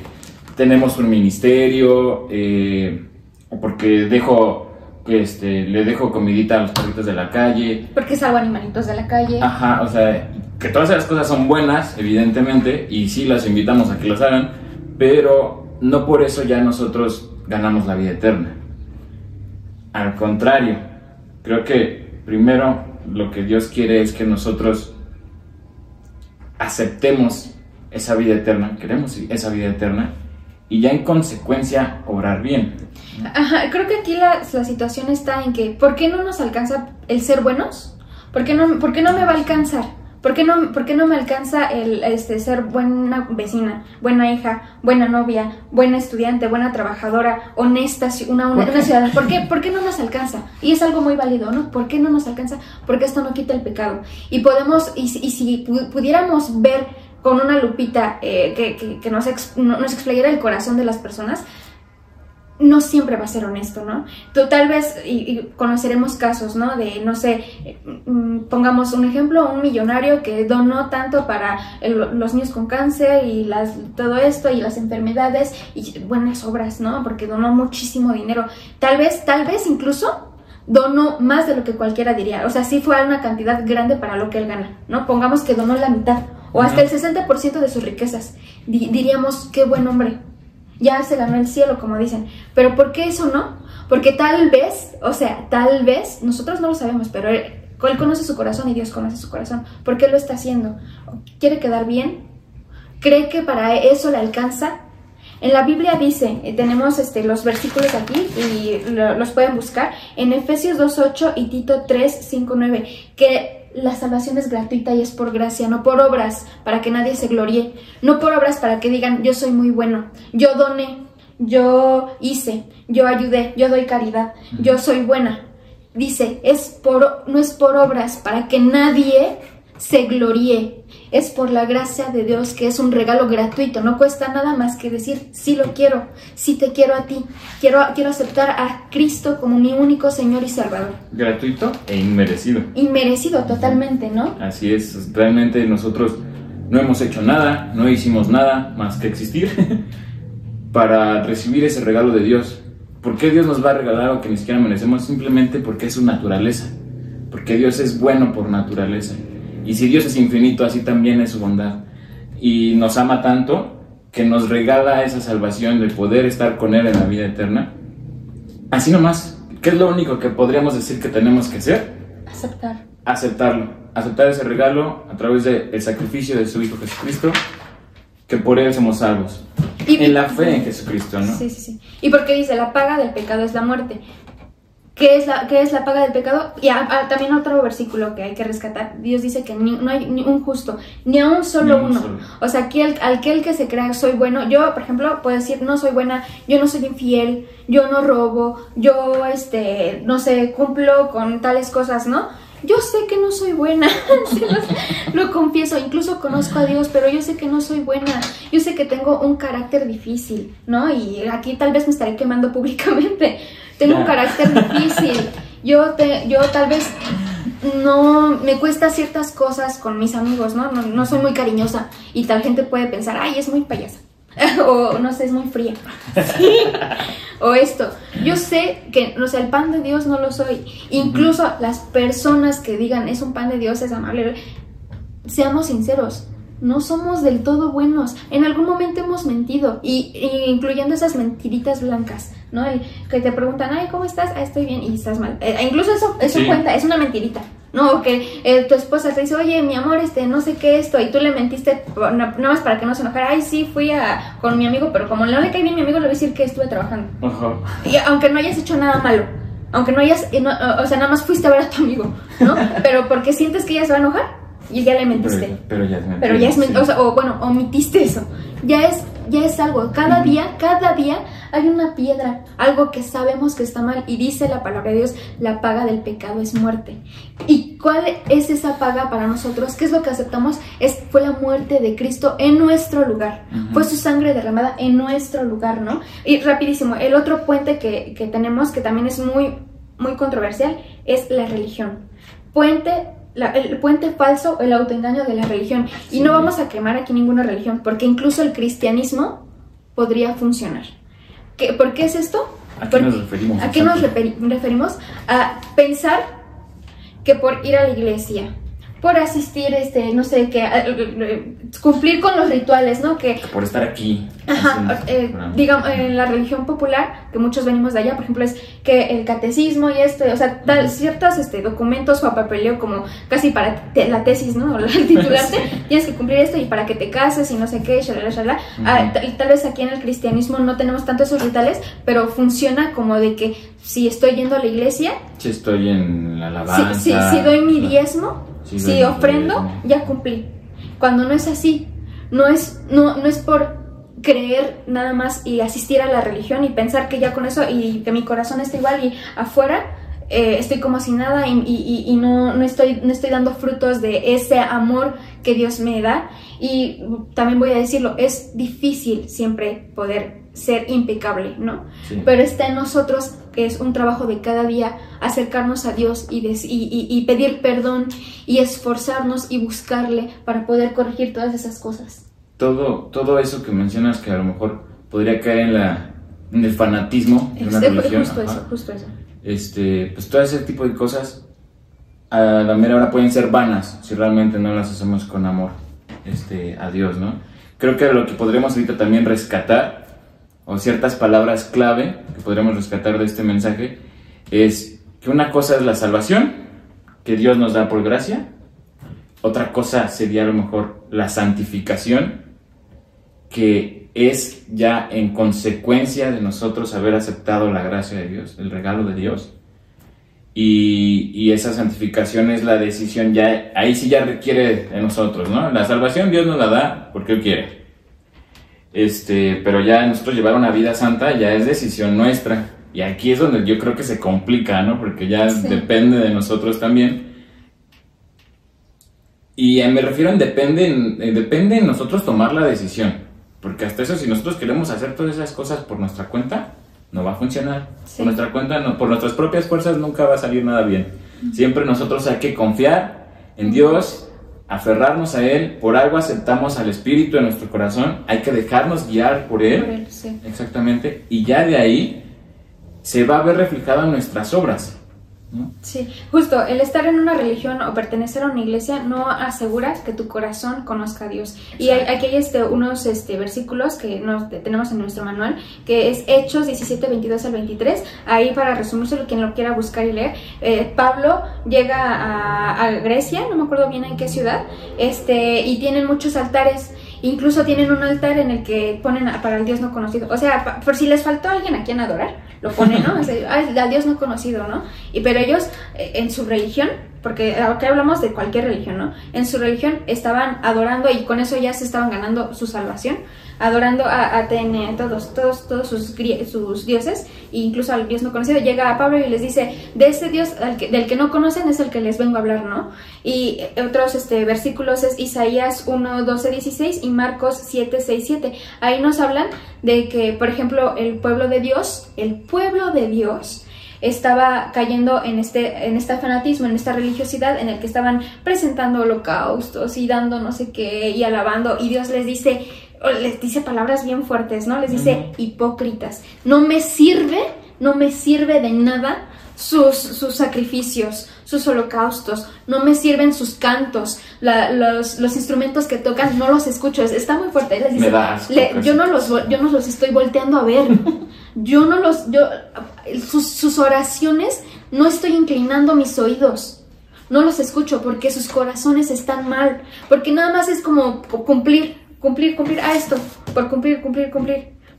tenemos un ministerio, o porque le dejo comidita a los perritos de la calle. Porque salvo animalitos de la calle. Ajá, o sea, que todas esas cosas son buenas, evidentemente, y sí las invitamos a que las hagan, pero no por eso ya nosotros ganamos la vida eterna. Al contrario, creo que primero lo que Dios quiere es que nosotros aceptemos esa vida eterna, queremos esa vida eterna, y ya en consecuencia obrar bien. Ajá, creo que aquí la situación está en que ¿por qué no nos alcanza el ser buenos? ¿Por qué no me va a alcanzar? ¿Por qué no me alcanza el ser buena vecina, buena hija, buena novia, buena estudiante, buena trabajadora, honesta, una ciudadana? ¿Por qué no nos alcanza? Y es algo muy válido, ¿no? ¿Por qué no nos alcanza? Porque esto no quita el pecado. Y podemos, y si pudiéramos ver con una lupita que nos explayara el corazón de las personas, no siempre va a ser honesto, ¿no? Tú tal vez, y conoceremos casos, ¿no? De, no sé, pongamos un ejemplo, un millonario que donó tanto para los niños con cáncer y todo esto y las enfermedades y buenas obras, ¿no? Porque donó muchísimo dinero. Tal vez incluso donó más de lo que cualquiera diría. O sea, sí fue una cantidad grande para lo que él gana, ¿no? Pongamos que donó la mitad o hasta el 60% de sus riquezas. Diríamos, qué buen hombre. ya se ganó el cielo, como dicen. Pero ¿por qué eso no? Porque tal vez, nosotros no lo sabemos, pero Él conoce su corazón y Dios conoce su corazón. ¿Por qué lo está haciendo? ¿Quiere quedar bien? ¿Cree que para eso le alcanza? En la Biblia dice, tenemos los versículos aquí y los pueden buscar, en Efesios 2:8 y Tito 3:5-9, que la salvación es gratuita y es por gracia, no por obras, para que nadie se gloríe, no por obras para que digan, yo soy muy bueno, yo doné, yo hice, yo ayudé, yo doy caridad, yo soy buena. Dice, no es por obras para que nadie se gloríe, es por la gracia de Dios, que es un regalo gratuito, no cuesta nada más que decir, sí lo quiero, sí te quiero a ti, quiero aceptar a Cristo como mi único Señor y Salvador. Gratuito e inmerecido. Inmerecido totalmente, ¿no? Así es, realmente nosotros no hemos hecho nada, no hicimos nada más que existir para recibir ese regalo de Dios. ¿Por qué Dios nos va a regalar algo que ni siquiera merecemos? Simplemente porque es su naturaleza, porque Dios es bueno por naturaleza. Y si Dios es infinito, así también es su bondad. Y nos ama tanto que nos regala esa salvación de poder estar con Él en la vida eterna. Así nomás, ¿qué es lo único que podríamos decir que tenemos que hacer? Aceptarlo. Aceptar ese regalo a través del sacrificio de su Hijo Jesucristo, que por Él somos salvos. En la fe en Jesucristo, ¿no? Sí. Y porque dice, la paga del pecado es la muerte. ¿Qué es la paga del pecado? Y también otro versículo que hay que rescatar. Dios dice que no hay ni un justo, ni a un solo uno. O sea, aquel que se crea soy bueno. Yo, por ejemplo, puedo decir no soy buena, yo no soy infiel, yo no robo, yo, no sé, cumplo con tales cosas, ¿no? Yo sé que no soy buena, lo confieso, incluso conozco a Dios, pero yo sé que no soy buena, yo sé que tengo un carácter difícil, ¿no? Y aquí tal vez me estaré quemando públicamente, tengo un carácter difícil, yo tal vez no me cuesta ciertas cosas con mis amigos, ¿no? No soy muy cariñosa y tal gente puede pensar, ay, es muy payasa. O no sé, es muy fría. ¿Sí? O esto. Yo sé que, o sea, el pan de Dios no lo soy. Incluso las personas que digan es un pan de Dios, es amable, seamos sinceros, no somos del todo buenos. En algún momento hemos mentido, y incluyendo esas mentiritas blancas, ¿no? El que te preguntan, ay, ¿cómo estás? Ah, estoy bien, y estás mal. Incluso eso sí cuenta, es una mentirita. No, que tu esposa te dice, oye, mi amor, no sé qué esto, y tú le mentiste nada más para que no se enojara. Ay, sí, fui con mi amigo, pero como no le cae bien mi amigo, le voy a decir que estuve trabajando. Y aunque no hayas hecho nada malo, aunque no hayas, o sea, nada más fuiste a ver a tu amigo, ¿no? Pero porque sientes que ella se va a enojar y ya le mentiste. Pero ya es mentira. Pero ya es mentira, o bueno, omitiste eso. Ya es algo, cada día hay una piedra, algo que sabemos que está mal, y dice la palabra de Dios, la paga del pecado es muerte. ¿Y cuál es esa paga para nosotros? ¿Qué es lo que aceptamos? Fue la muerte de Cristo en nuestro lugar, fue su sangre derramada en nuestro lugar, ¿no? Y rapidísimo, el otro puente que tenemos, que también es muy, muy controversial, es la religión. El puente falso, el autoengaño de la religión. Y no vamos a quemar aquí ninguna religión, porque incluso el cristianismo podría funcionar. ¿Por qué es esto? ¿A qué nos referimos? ¿A qué nos referimos? A pensar que por ir a la iglesia, por asistir, no sé, cumplir con los rituales, ¿no? Que por estar aquí. Digamos, en la religión popular, que muchos venimos de allá, por ejemplo, es que el catecismo y o sea, ciertos documentos o papeleo como casi para la tesis, ¿no? Al titularte, tienes que cumplir esto y para que te cases y no sé qué, shalala. Tal vez aquí en el cristianismo no tenemos tanto esos rituales, pero funciona como de que si estoy yendo a la iglesia, si estoy en la alabanza, si doy mi diezmo, si ofrendo, ya cumplí. Cuando no es así, no es por creer nada más y asistir a la religión y pensar que ya con eso y que mi corazón está igual y afuera estoy como si nada y no estoy dando frutos de ese amor que Dios me da. Y también voy a decirlo, es difícil siempre poder ser impecable, ¿no? Sí. Pero está en nosotros, que es un trabajo de cada día, acercarnos a Dios y pedir perdón y esforzarnos y buscarle para poder corregir todas esas cosas. Todo eso que mencionas, que a lo mejor podría caer en el fanatismo de una religión. Justo eso. Pues todo ese tipo de cosas a la mera hora pueden ser vanas si realmente no las hacemos con amor a Dios, ¿no? Creo que lo que podríamos ahorita también rescatar o ciertas palabras clave que podremos rescatar de este mensaje, es que una cosa es la salvación, que Dios nos da por gracia. Otra cosa sería a lo mejor la santificación, que es ya en consecuencia de nosotros haber aceptado la gracia de Dios, el regalo de Dios. Y esa santificación es la decisión, ya ahí sí ya requiere de nosotros, ¿no? La salvación Dios nos la da porque Él quiere. Pero ya nosotros llevar una vida santa ya es decisión nuestra. Y aquí es donde yo creo que se complica, ¿no? Porque ya depende de nosotros también. Y me refiero en depende en nosotros tomar la decisión. Porque hasta eso, si nosotros queremos hacer todas esas cosas por nuestra cuenta, no va a funcionar. Por nuestra cuenta, no, por nuestras propias fuerzas nunca va a salir nada bien. Siempre nosotros hay que confiar en Dios, aferrarnos a Él. Por algo aceptamos al Espíritu en nuestro corazón. Hay que dejarnos guiar por Él. Exactamente. Y ya de ahí se va a ver reflejado en nuestras obras, ¿no? Sí, justo, el estar en una religión o pertenecer a una iglesia no asegura que tu corazón conozca a Dios. Exacto. Y aquí hay unos versículos que tenemos en nuestro manual, que es Hechos 17, 22 al 23. Ahí, para resumírselo, quien lo quiera buscar y leer, Pablo llega a Grecia, no me acuerdo bien en qué ciudad, y tienen muchos altares. Incluso tienen un altar en el que ponen para el Dios no conocido. O sea, por si les faltó alguien a quien adorar, lo ponen, ¿no? Al Dios no conocido, ¿no? Pero ellos, en su religión, porque aquí hablamos de cualquier religión, ¿no? En su religión estaban adorando, y con eso ya se estaban ganando su salvación, adorando a Atene, a todos sus dioses, e incluso al Dios no conocido. Llega a Pablo y les dice, de ese Dios del que no conocen es el que les vengo a hablar, ¿no? Y otros versículos es Isaías 1, 12, 16 y Marcos 7, 6, 7. Ahí nos hablan de que, por ejemplo, el pueblo de Dios estaba cayendo en este fanatismo, en esta religiosidad en el que estaban presentando holocaustos y dando no sé qué y alabando, y Dios les dice palabras bien fuertes, ¿no? Les dice, hipócritas, no me sirve de nada sus sacrificios, sus holocaustos, no me sirven sus cantos, los instrumentos que tocan, no los escucho. Está muy fuerte. Les dice, yo no los estoy volteando a ver. Sus oraciones, no estoy inclinando mis oídos, no los escucho porque sus corazones están mal, porque nada más es como cumplir esto, por cumplir,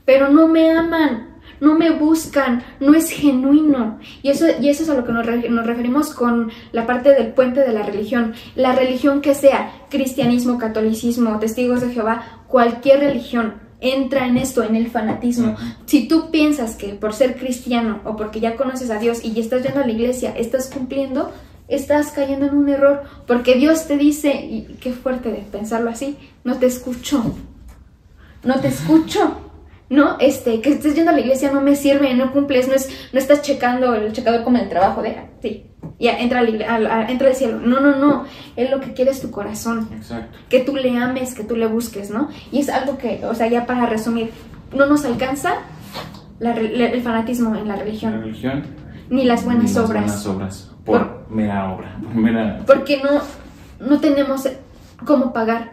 pero no me aman, no me buscan, no es genuino. Y eso es a lo que nos referimos con la parte del puente de la religión que sea, cristianismo, catolicismo, testigos de Jehová, cualquier religión entra en esto, en el fanatismo. Si tú piensas que por ser cristiano o porque ya conoces a Dios y ya estás yendo a la iglesia, estás cumpliendo, estás cayendo en un error, porque Dios te dice, y qué fuerte de pensarlo así, no te escucho, ¿no? Que estés yendo a la iglesia no me sirve, no cumples, no estás checando el checador como en el trabajo, ya entra al cielo. No, Él lo que quiere es tu corazón. Exacto. Que tú le ames, que tú le busques, ¿no? Y es algo que, o sea, ya para resumir, no nos alcanza el fanatismo en la religión. Ni las buenas obras. Por mera obra. Porque no tenemos cómo pagar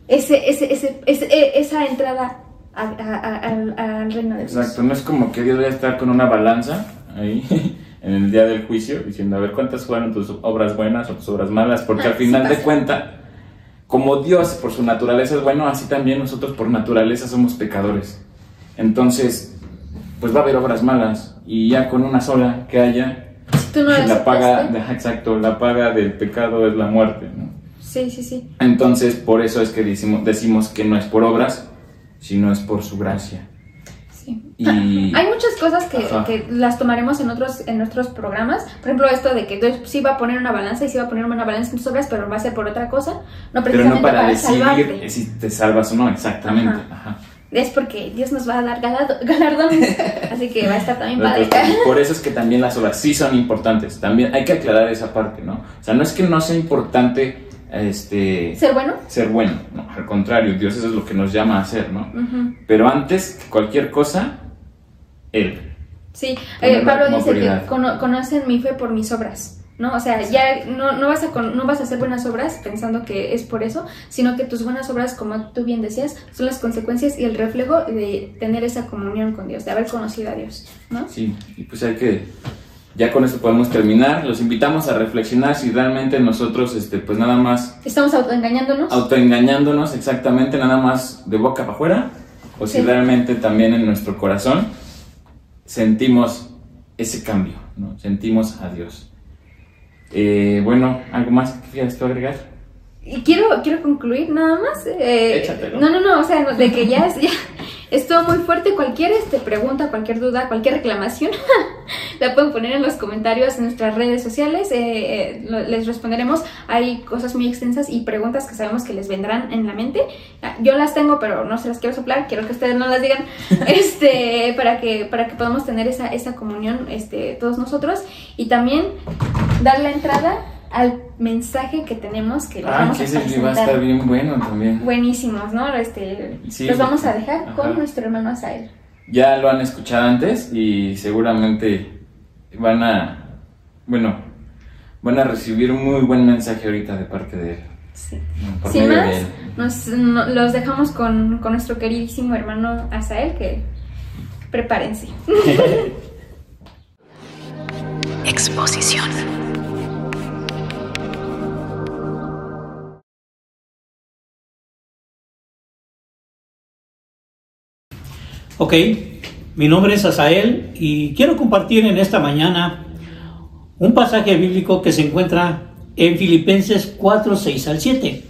esa entrada al reino de Dios. Exacto, no es como que Dios vaya a estar con una balanza ahí en el día del juicio diciendo, a ver cuántas fueron tus obras buenas o tus obras malas, porque al final de cuentas, como Dios por su naturaleza es bueno, así también nosotros por naturaleza somos pecadores. Entonces, pues va a haber obras malas, y ya con una sola que haya, ¿tú no la paga del pecado es la muerte, ¿no? Sí. Entonces, por eso es que decimos que no es por obras, sino es por su gracia. Sí. Y hay muchas cosas que las tomaremos en nuestros programas. Por ejemplo, esto de que Dios sí va a poner una balanza, y sí va a poner una balanza en tus obras, pero va a ser por otra cosa, no precisamente para decidir salvarte. Si te salvas o no, exactamente. Ajá. Es porque Dios nos va a dar galardones, así que va a estar también padre. Por eso es que también las obras sí son importantes. También hay que aclarar esa parte, ¿no? O sea, no es que no sea importante ser bueno, no, al contrario, Dios eso es lo que nos llama a hacer, ¿no? Pero antes que cualquier cosa, Él. Sí, Pablo dice que conocen mi fe por mis obras, ¿no? O sea, ya no vas a hacer buenas obras pensando que es por eso, sino que tus buenas obras, como tú bien decías, son las consecuencias y el reflejo de tener esa comunión con Dios, de haber conocido a Dios, ¿no? Sí, y pues ya con eso podemos terminar. Los invitamos a reflexionar si realmente nosotros, pues nada más... ¿Estamos autoengañándonos? Autoengañándonos, exactamente, nada más de boca para afuera, o si realmente también en nuestro corazón sentimos ese cambio, ¿no? Sentimos a Dios. Bueno, ¿algo más que quieras tú agregar? Y quiero concluir nada más. Échatelo. No, o sea, de que ya es todo muy fuerte. Cualquier pregunta, cualquier duda, cualquier reclamación, la pueden poner en los comentarios en nuestras redes sociales. Les responderemos. Hay cosas muy extensas y preguntas que sabemos que les vendrán en la mente. Yo las tengo, pero no se las quiero soplar. Quiero que ustedes no las digan, para que podamos tener esa comunión, todos nosotros, y también dar la entrada al mensaje que tenemos, que les vamos a presentar. Va a estar bien bueno también. Buenísimos, ¿no? Sí, los vamos a dejar con nuestro hermano Asael. Ya lo han escuchado antes y seguramente van a recibir un muy buen mensaje ahorita de parte de él. Sí. Sin más, los dejamos con nuestro queridísimo hermano Asael, que prepárense. Exposición. Ok, mi nombre es Asael y quiero compartir en esta mañana un pasaje bíblico que se encuentra en Filipenses 4, 6 al 7.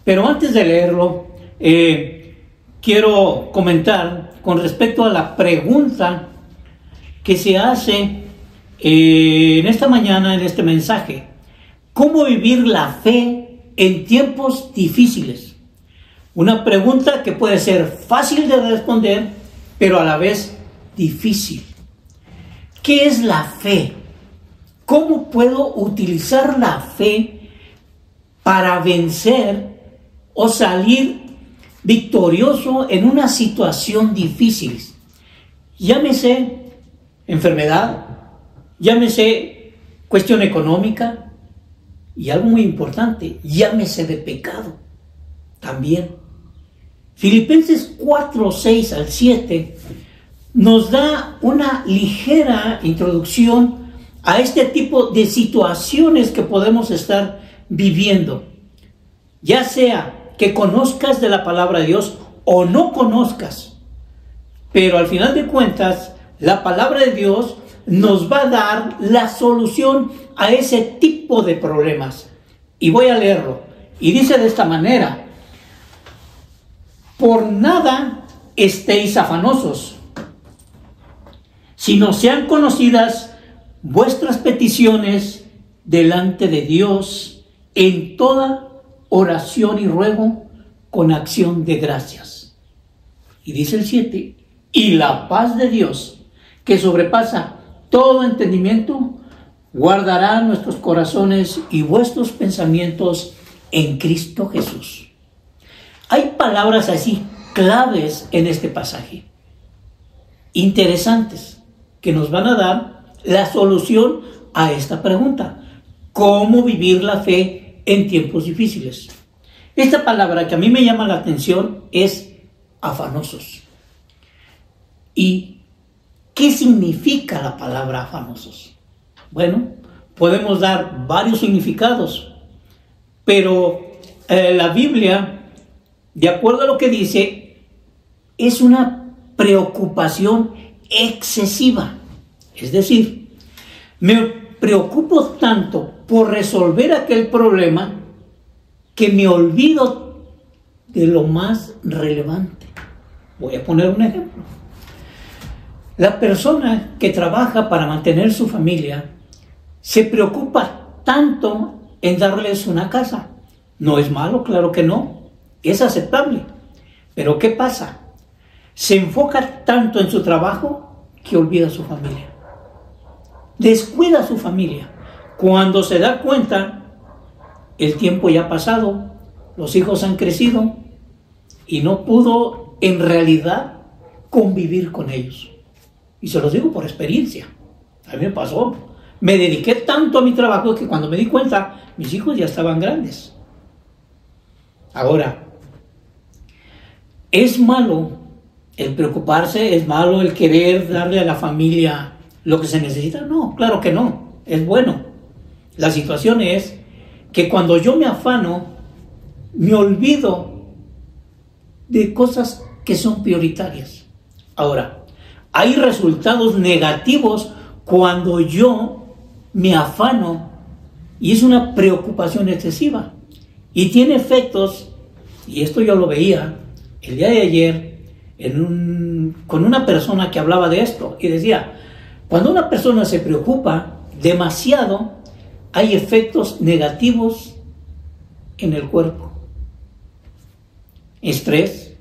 Pero antes de leerlo, quiero comentar con respecto a la pregunta que se hace en esta mañana, en este mensaje. ¿Cómo vivir la fe en tiempos difíciles? Una pregunta que puede ser fácil de responder, pero a la vez difícil. ¿Qué es la fe? ¿Cómo puedo utilizar la fe para vencer o salir victorioso en una situación difícil? Llámese enfermedad, llámese cuestión económica y algo muy importante, llámese de pecado también. Filipenses 4, 6 al 7 nos da una ligera introducción a este tipo de situaciones que podemos estar viviendo. Ya sea que conozcas de la palabra de Dios o no conozcas, pero al final de cuentas, la palabra de Dios nos va a dar la solución a ese tipo de problemas. Y voy a leerlo. Y dice de esta manera: por nada estéis afanosos, sino sean conocidas vuestras peticiones delante de Dios en toda oración y ruego con acción de gracias. Y dice el 7, y la paz de Dios, que sobrepasa todo entendimiento, guardará nuestros corazones y vuestros pensamientos en Cristo Jesús. Hay palabras así, claves en este pasaje, interesantes, que nos van a dar la solución a esta pregunta: ¿cómo vivir la fe en tiempos difíciles? Esta palabra que a mí me llama la atención es afanosos. ¿Y qué significa la palabra afanosos? Bueno, podemos dar varios significados, pero la Biblia, de acuerdo a lo que dice, es una preocupación excesiva. Es decir, me preocupo tanto por resolver aquel problema que me olvido de lo más relevante. Voy a poner un ejemplo. La persona que trabaja para mantener su familia se preocupa tanto en darles una casa. No es malo, claro que no. Es aceptable. Pero ¿qué pasa? Se enfoca tanto en su trabajo que olvida a su familia. Descuida a su familia. Cuando se da cuenta, el tiempo ya ha pasado, los hijos han crecido y no pudo en realidad convivir con ellos. Y se los digo por experiencia. A mí me pasó. me dediqué tanto a mi trabajo que cuando me di cuenta, mis hijos ya estaban grandes. Ahora, ¿es malo el preocuparse? ¿Es malo el querer darle a la familia lo que se necesita? No, claro que no. Es bueno. La situación es que cuando yo me afano, me olvido de cosas que son prioritarias. Ahora, hay resultados negativos cuando yo me afano y es una preocupación excesiva y tiene efectos, y esto yo lo veía el día de ayer con una persona que hablaba de esto y decía, cuando una persona se preocupa demasiado, hay efectos negativos en el cuerpo. Estrés,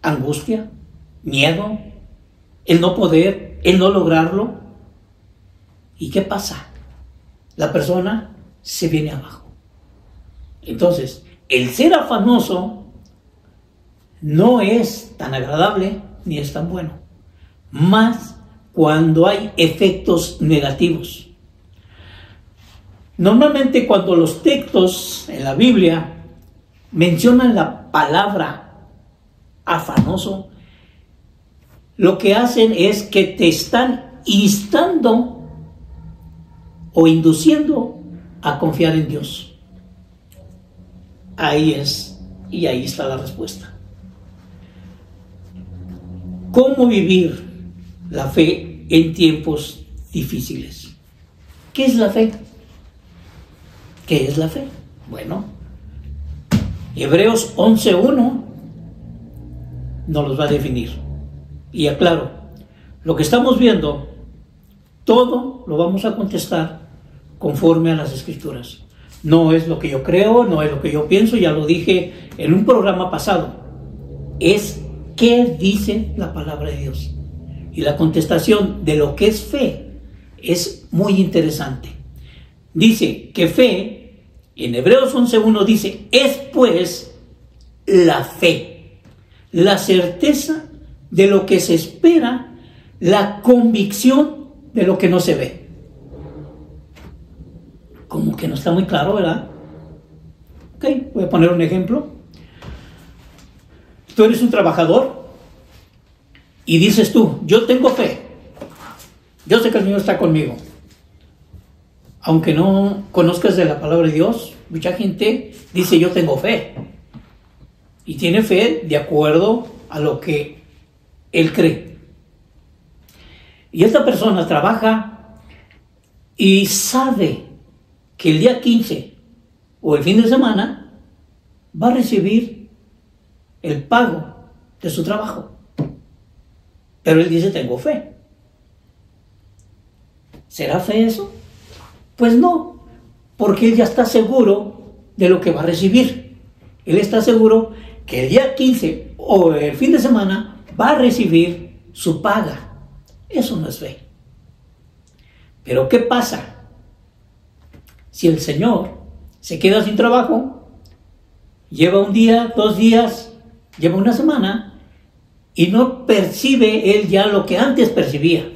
angustia, miedo, el no poder, el no lograrlo. ¿Y qué pasa? La persona se viene abajo. Entonces, el ser afanoso no es tan agradable ni es tan bueno. Más cuando hay efectos negativos. Normalmente cuando los textos en la Biblia mencionan la palabra afanoso, lo que hacen es que te están instando o induciendo a confiar en Dios. Ahí es, y ahí está la respuesta. ¿Cómo vivir la fe en tiempos difíciles? ¿Qué es la fe? ¿Qué es la fe? Bueno, Hebreos 11:1 nos los va a definir. Y aclaro, lo que estamos viendo, todo lo vamos a contestar conforme a las Escrituras. No es lo que yo creo, no es lo que yo pienso, ya lo dije en un programa pasado. Es qué dice la palabra de Dios. Y la contestación de lo que es fe es muy interesante. Dice que fe, en Hebreos 11:1 dice, es pues la fe, la certeza de lo que se espera, la convicción de lo que no se ve. Como que no está muy claro, ¿verdad? Ok, voy a poner un ejemplo. Tú eres un trabajador y dices tú, yo tengo fe. Yo sé que el Señor está conmigo. Aunque no conozcas de la palabra de Dios, mucha gente dice yo tengo fe. Y tiene fe de acuerdo a lo que él cree. Y esta persona trabaja y sabe que el día 15 o el fin de semana va a recibir el pago de su trabajo. Pero él dice tengo fe. ¿Será fe eso? Pues no, porque él ya está seguro de lo que va a recibir. Él está seguro que el día 15 o el fin de semana va a recibir su paga. Eso no es fe. Pero ¿qué pasa? Si el Señor se queda sin trabajo, lleva un día, 2 días, lleva una semana y no percibe él ya lo que antes percibía.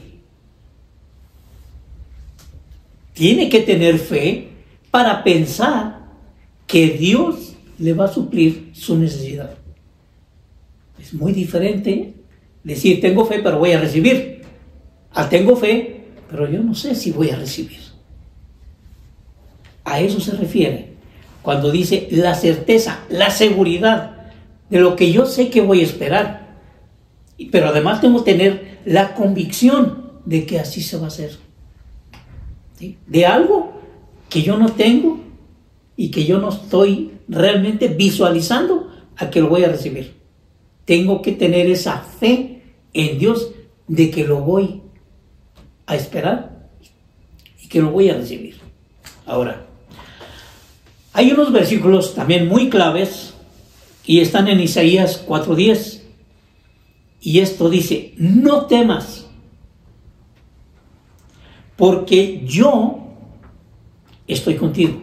Tiene que tener fe para pensar que Dios le va a suplir su necesidad. Es muy diferente decir tengo fe pero voy a recibir. Tengo fe pero yo no sé si voy a recibir. A eso se refiere cuando dice la certeza, la seguridad de lo que yo sé que voy a esperar. Pero además tengo que tener la convicción de que así se va a hacer. ¿Sí? De algo que yo no tengo y que yo no estoy realmente visualizando a que lo voy a recibir. Tengo que tener esa fe en Dios de que lo voy a esperar y que lo voy a recibir. Ahora, hay unos versículos también muy claves y están en Isaías 4:10 y esto dice, no temas, porque yo estoy contigo.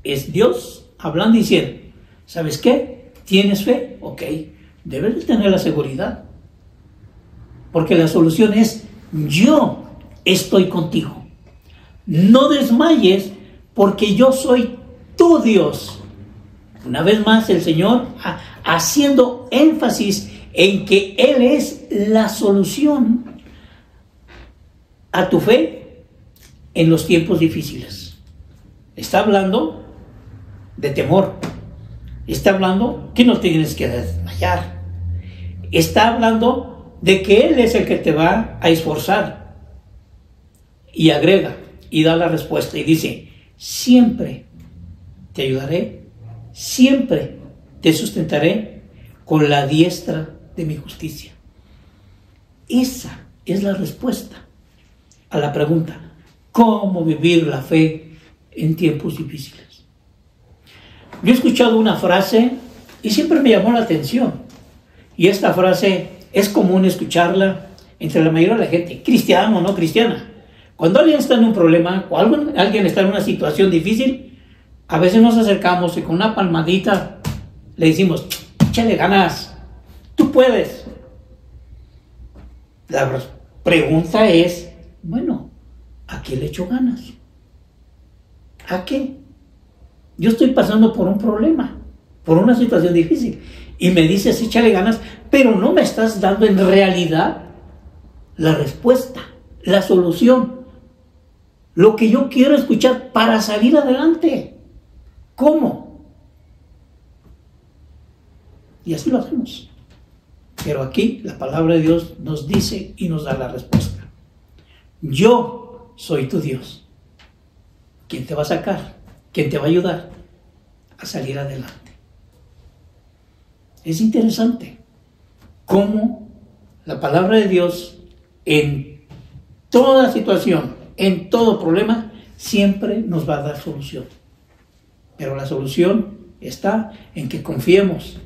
Es Dios hablando y diciendo, ¿sabes qué? ¿Tienes fe? Ok, debes de tener la seguridad. Porque la solución es, yo estoy contigo. no desmayes, porque yo soy tu Dios. Una vez más el Señor haciendo énfasis en que Él es la solución a tu fe en los tiempos difíciles. Está hablando de temor. Está hablando que no tienes que desmayar. Está hablando de que Él es el que te va a esforzar. Y agrega y da la respuesta y dice: siempre te ayudaré, siempre te sustentaré con la diestra de mi justicia. Esa es la respuesta a la pregunta: ¿cómo vivir la fe en tiempos difíciles? Yo he escuchado una frase y siempre me llamó la atención. Y esta frase es común escucharla entre la mayoría de la gente, cristiana o no cristiana. Cuando alguien está en un problema, cuando alguien está en una situación difícil, a veces nos acercamos y con una palmadita le decimos: échale ganas, tú puedes. La pregunta es: bueno, ¿a qué le echo ganas? ¿A qué? Yo estoy pasando por un problema, por una situación difícil, y me dices échale ganas, pero no me estás dando en realidad la respuesta, la solución, lo que yo quiero escuchar para salir adelante. ¿Cómo? Y así lo hacemos. Pero aquí la palabra de Dios nos dice y nos da la respuesta. Yo soy tu Dios. ¿Quién te va a sacar? ¿Quién te va a ayudar a salir adelante? Es interesante cómo la palabra de Dios en toda situación, en todo problema, siempre nos va a dar solución. Pero la solución está en que confiemos,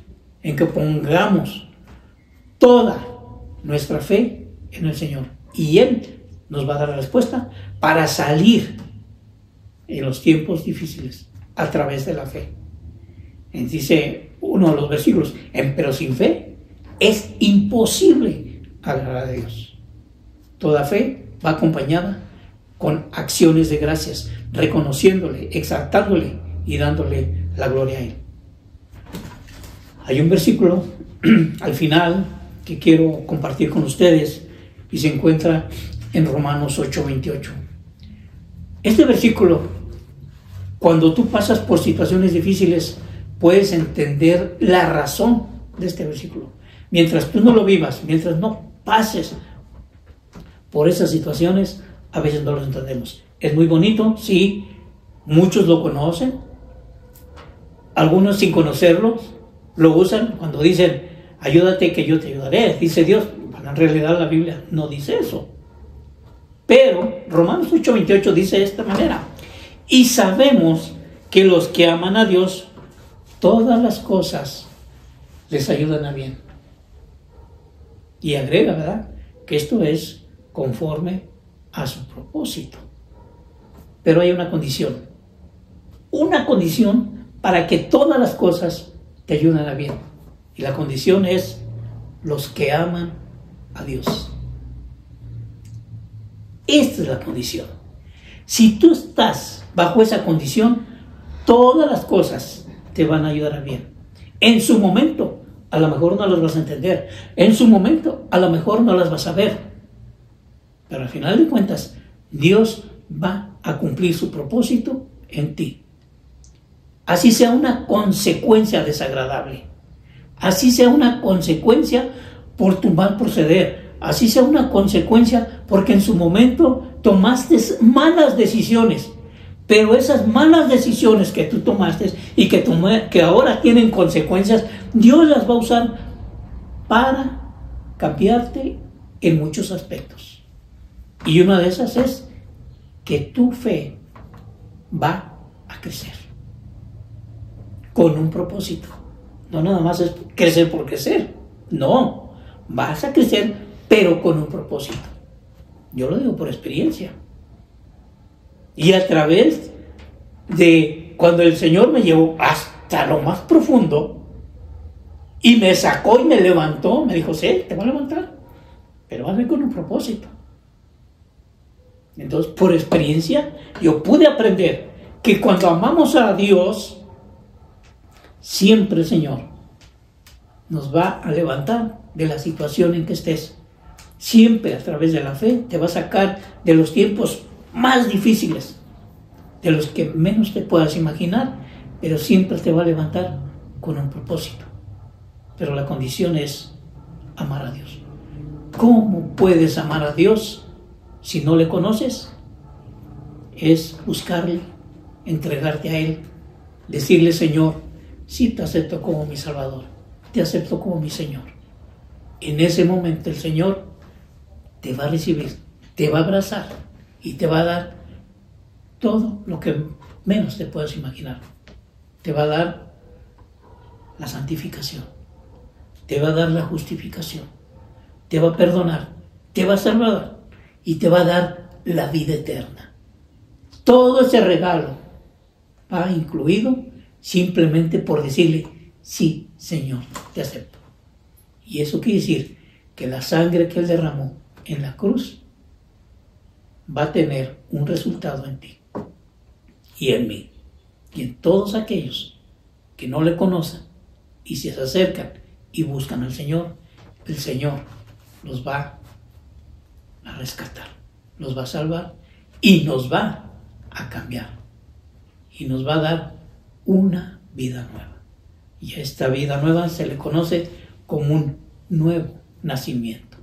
en que pongamos toda nuestra fe en el Señor. Y Él nos va a dar la respuesta para salir en los tiempos difíciles a través de la fe. Dice uno de los versículos: pero sin fe es imposible agradar a Dios. Toda fe va acompañada con acciones de gracias, reconociéndole, exaltándole y dándole la gloria a Él. Hay un versículo al final que quiero compartir con ustedes y se encuentra en Romanos 8:28. Este versículo, cuando tú pasas por situaciones difíciles, puedes entender la razón de este versículo. Mientras tú no lo vivas, mientras no pases por esas situaciones, a veces no lo entendemos. Es muy bonito, sí, muchos lo conocen, algunos sin conocerlo lo usan cuando dicen: ayúdate que yo te ayudaré, dice Dios. Bueno, en realidad la Biblia no dice eso. Pero Romanos 8:28 dice de esta manera: y sabemos que los que aman a Dios, todas las cosas les ayudan a bien. Y agrega, ¿verdad?, que esto es conforme a su propósito. Pero hay una condición para que todas las cosas te ayuden a bien. Y la condición es los que aman a Dios. Esta es la condición. Si tú estás bajo esa condición, todas las cosas te van a ayudar a bien. En su momento, a lo mejor no las vas a entender. En su momento, a lo mejor no las vas a ver. Pero al final de cuentas, Dios va a cumplir su propósito en ti. Así sea una consecuencia desagradable. Así sea una consecuencia por tu mal proceder. Así sea una consecuencia porque en su momento tomaste malas decisiones. Pero esas malas decisiones que tú tomaste y que ahora tienen consecuencias, Dios las va a usar para cambiarte en muchos aspectos. Y una de esas es que tu fe va a crecer con un propósito. No nada más es crecer por crecer. No, vas a crecer pero con un propósito. Yo lo digo por experiencia. Y a través de cuando el Señor me llevó hasta lo más profundo y me sacó y me levantó, me dijo: sí, te voy a levantar, pero hazme con un propósito. Entonces, por experiencia, yo pude aprender que cuando amamos a Dios, siempre el Señor nos va a levantar de la situación en que estés. Siempre a través de la fe te va a sacar de los tiempos más difíciles, de los que menos te puedas imaginar, pero siempre te va a levantar con un propósito. Pero la condición es amar a Dios. ¿Cómo puedes amar a Dios si no le conoces? Es buscarle, entregarte a Él, decirle: Señor, sí te acepto como mi Salvador, te acepto como mi Señor. En ese momento el Señor te va a recibir, te va a abrazar y te va a dar todo lo que menos te puedas imaginar. Te va a dar la santificación, te va a dar la justificación, te va a perdonar, te va a salvar y te va a dar la vida eterna. Todo ese regalo va incluido simplemente por decirle: sí, Señor, te acepto. Y eso quiere decir que la sangre que Él derramó en la cruz va a tener un resultado en ti y en mí y en todos aquellos que no le conocen y se acercan y buscan al Señor. El Señor los va a rescatar, los va a salvar y nos va a cambiar y nos va a dar una vida nueva. Y a esta vida nueva se le conoce como un nuevo nacimiento.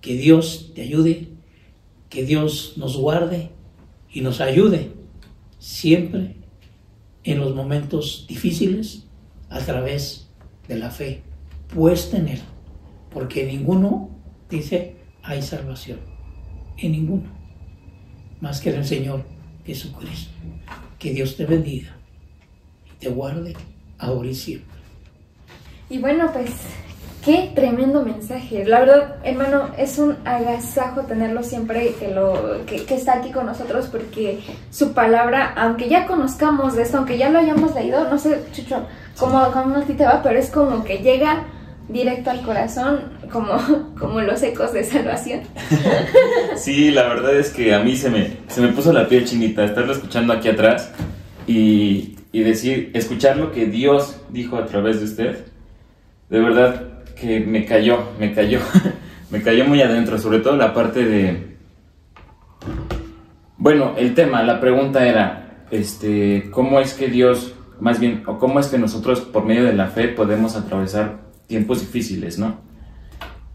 Que Dios te ayude, que Dios nos guarde y nos ayude siempre en los momentos difíciles a través de la fe puesta en Él, porque en ninguno, dice, hay salvación, en ninguno, más que en el Señor Jesucristo. Que Dios te bendiga y te guarde ahora y siempre. Y bueno, pues qué tremendo mensaje. La verdad, hermano, es un agasajo tenerlo siempre que está aquí con nosotros, porque su palabra, aunque ya conozcamos de esto, aunque ya lo hayamos leído, no sé, Chucho, cómo a ti te va, pero es como que llega directo al corazón, como los ecos de salvación. Sí, la verdad es que a mí se me puso la piel chinita estarlo escuchando aquí atrás y escuchar lo que Dios dijo a través de usted. De verdad que me cayó me cayó muy adentro, sobre todo la parte de... Bueno, el tema, la pregunta era, ¿cómo es que Dios, más bien, o cómo es que nosotros por medio de la fe podemos atravesar tiempos difíciles, ¿no?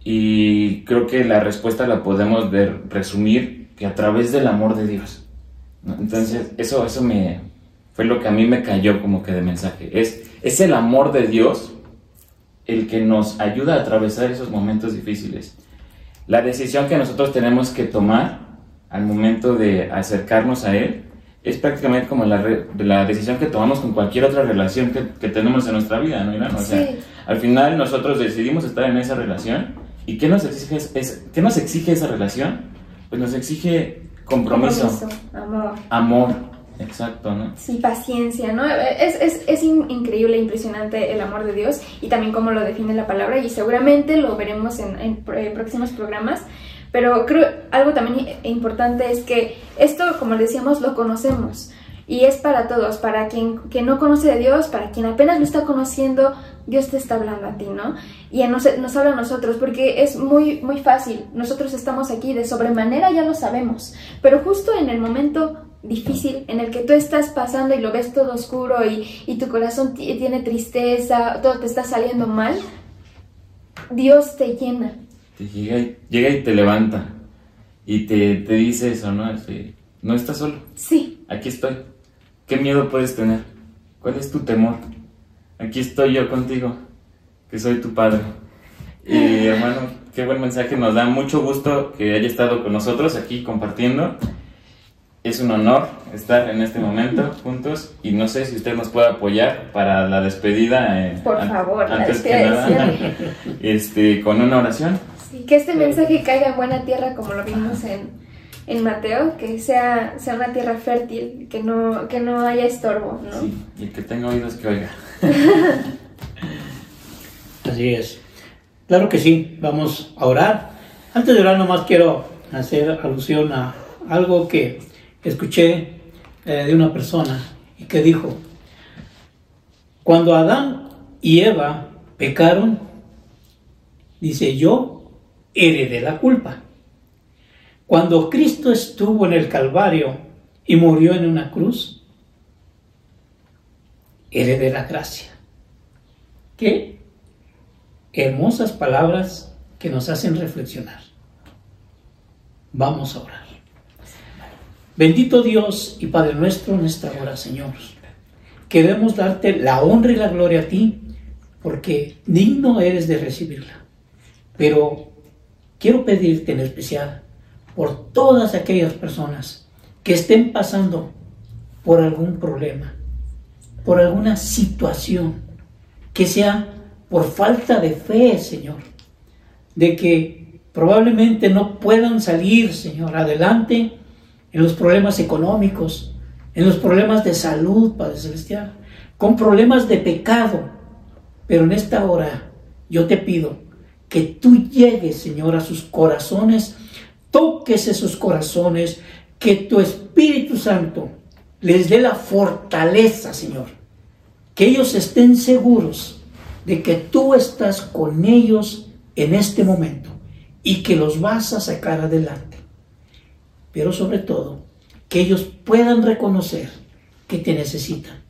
Y creo que la respuesta la podemos resumir que a través del amor de Dios, ¿no? Entonces, eso fue lo que a mí me cayó como que de mensaje. Es el amor de Dios el que nos ayuda a atravesar esos momentos difíciles. La decisión que nosotros tenemos que tomar al momento de acercarnos a Él es prácticamente como la decisión que tomamos con cualquier otra relación que tenemos en nuestra vida, ¿no, Irán? O sea, sí. Al final nosotros decidimos estar en esa relación. ¿Y qué nos exige esa relación? Pues nos exige compromiso. Amor. Exacto, ¿no? Sí, paciencia, ¿no? Es increíble, impresionante el amor de Dios y también cómo lo define la palabra, y seguramente lo veremos en próximos programas. Pero creo algo también importante es que esto, como decíamos, lo conocemos y es para todos, para quien no conoce de Dios, para quien apenas lo está conociendo. Dios te está hablando a ti, ¿no? Y nos habla a nosotros, porque es muy, muy fácil. Nosotros estamos aquí de sobremanera, ya lo sabemos, pero justo en el momento difícil en el que tú estás pasando y lo ves todo oscuro y tu corazón tiene tristeza, todo te está saliendo mal, Dios te llena. Te llega y te levanta y te dice eso, ¿no? No estás solo. Sí. Aquí estoy. ¿Qué miedo puedes tener? ¿Cuál es tu temor? Aquí estoy yo contigo, que soy tu padre. Y hermano, qué buen mensaje, nos da mucho gusto que haya estado con nosotros aquí compartiendo. Es un honor estar en este momento juntos y no sé si usted nos puede apoyar para la despedida. Por favor, antes que nada, con una oración. Sí, que este mensaje caiga en buena tierra, como lo vimos en Mateo, que sea una tierra fértil, que no haya estorbo, ¿no? Sí, y el que tenga oídos que oiga. Así es. Claro que sí, vamos a orar. Antes de orar nomás quiero hacer alusión a algo que escuché de una persona y que dijo: cuando Adán y Eva pecaron, dice, yo heredé la culpa. Cuando Cristo estuvo en el Calvario y murió en una cruz, heredé la gracia. ¿Qué? Hermosas palabras que nos hacen reflexionar. Vamos a orar. Bendito Dios y Padre nuestro, en esta hora, Señor, queremos darte la honra y la gloria a ti, porque digno eres de recibirla. Pero quiero pedirte en especial por todas aquellas personas que estén pasando por algún problema, por alguna situación, que sea por falta de fe, Señor, de que probablemente no puedan salir, Señor, adelante en los problemas económicos, en los problemas de salud, Padre Celestial, con problemas de pecado. Pero en esta hora yo te pido que tú llegues, Señor, a sus corazones, toques esos corazones, que tu Espíritu Santo les dé la fortaleza, Señor, que ellos estén seguros de que tú estás con ellos en este momento y que los vas a sacar adelante. Pero sobre todo, que ellos puedan reconocer que te necesitan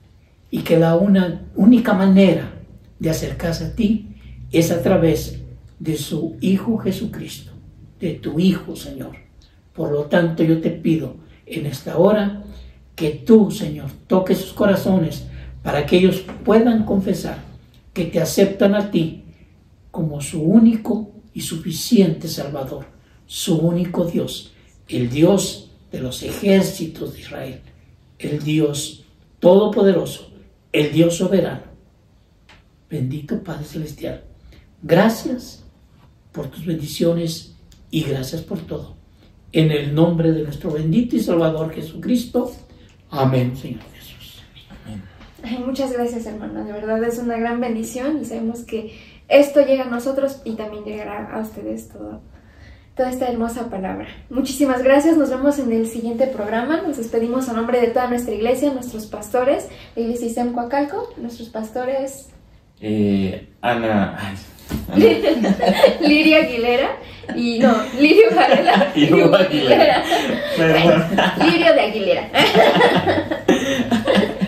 y que la única manera de acercarse a ti es a través de su Hijo Jesucristo, de tu Hijo, Señor. Por lo tanto, yo te pido en esta hora que tú, Señor, toques sus corazones para que ellos puedan confesar que te aceptan a ti como su único y suficiente Salvador, su único Dios, el Dios de los ejércitos de Israel, el Dios todopoderoso, el Dios soberano. Bendito Padre Celestial, gracias por tus bendiciones y gracias por todo. En el nombre de nuestro bendito y Salvador Jesucristo. Amén, Señor Jesús. Amén. Ay, muchas gracias, hermano. De verdad es una gran bendición y sabemos que esto llega a nosotros y también llegará a ustedes toda esta hermosa palabra. Muchísimas gracias. Nos vemos en el siguiente programa. Nos despedimos a nombre de toda nuestra iglesia, nuestros pastores, la iglesia ISEM Coacalco, nuestros pastores Ana. Lirio Aguilera y no, Lirio Varela y Hugo Aguilera. Bueno, Lirio de Aguilera.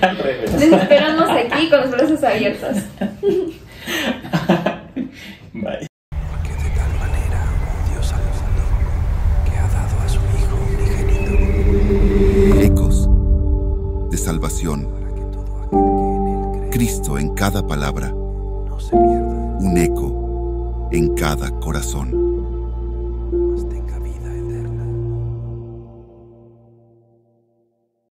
Al revés. Les esperamos aquí con los brazos abiertos. Bye. Porque de tal manera amó Dios al mundo, que ha dado a su Hijo unigénito, Ecos de salvación. para que todo aquel que en él cree Cristo en cada palabra. no se pierda. Un eco en cada corazón.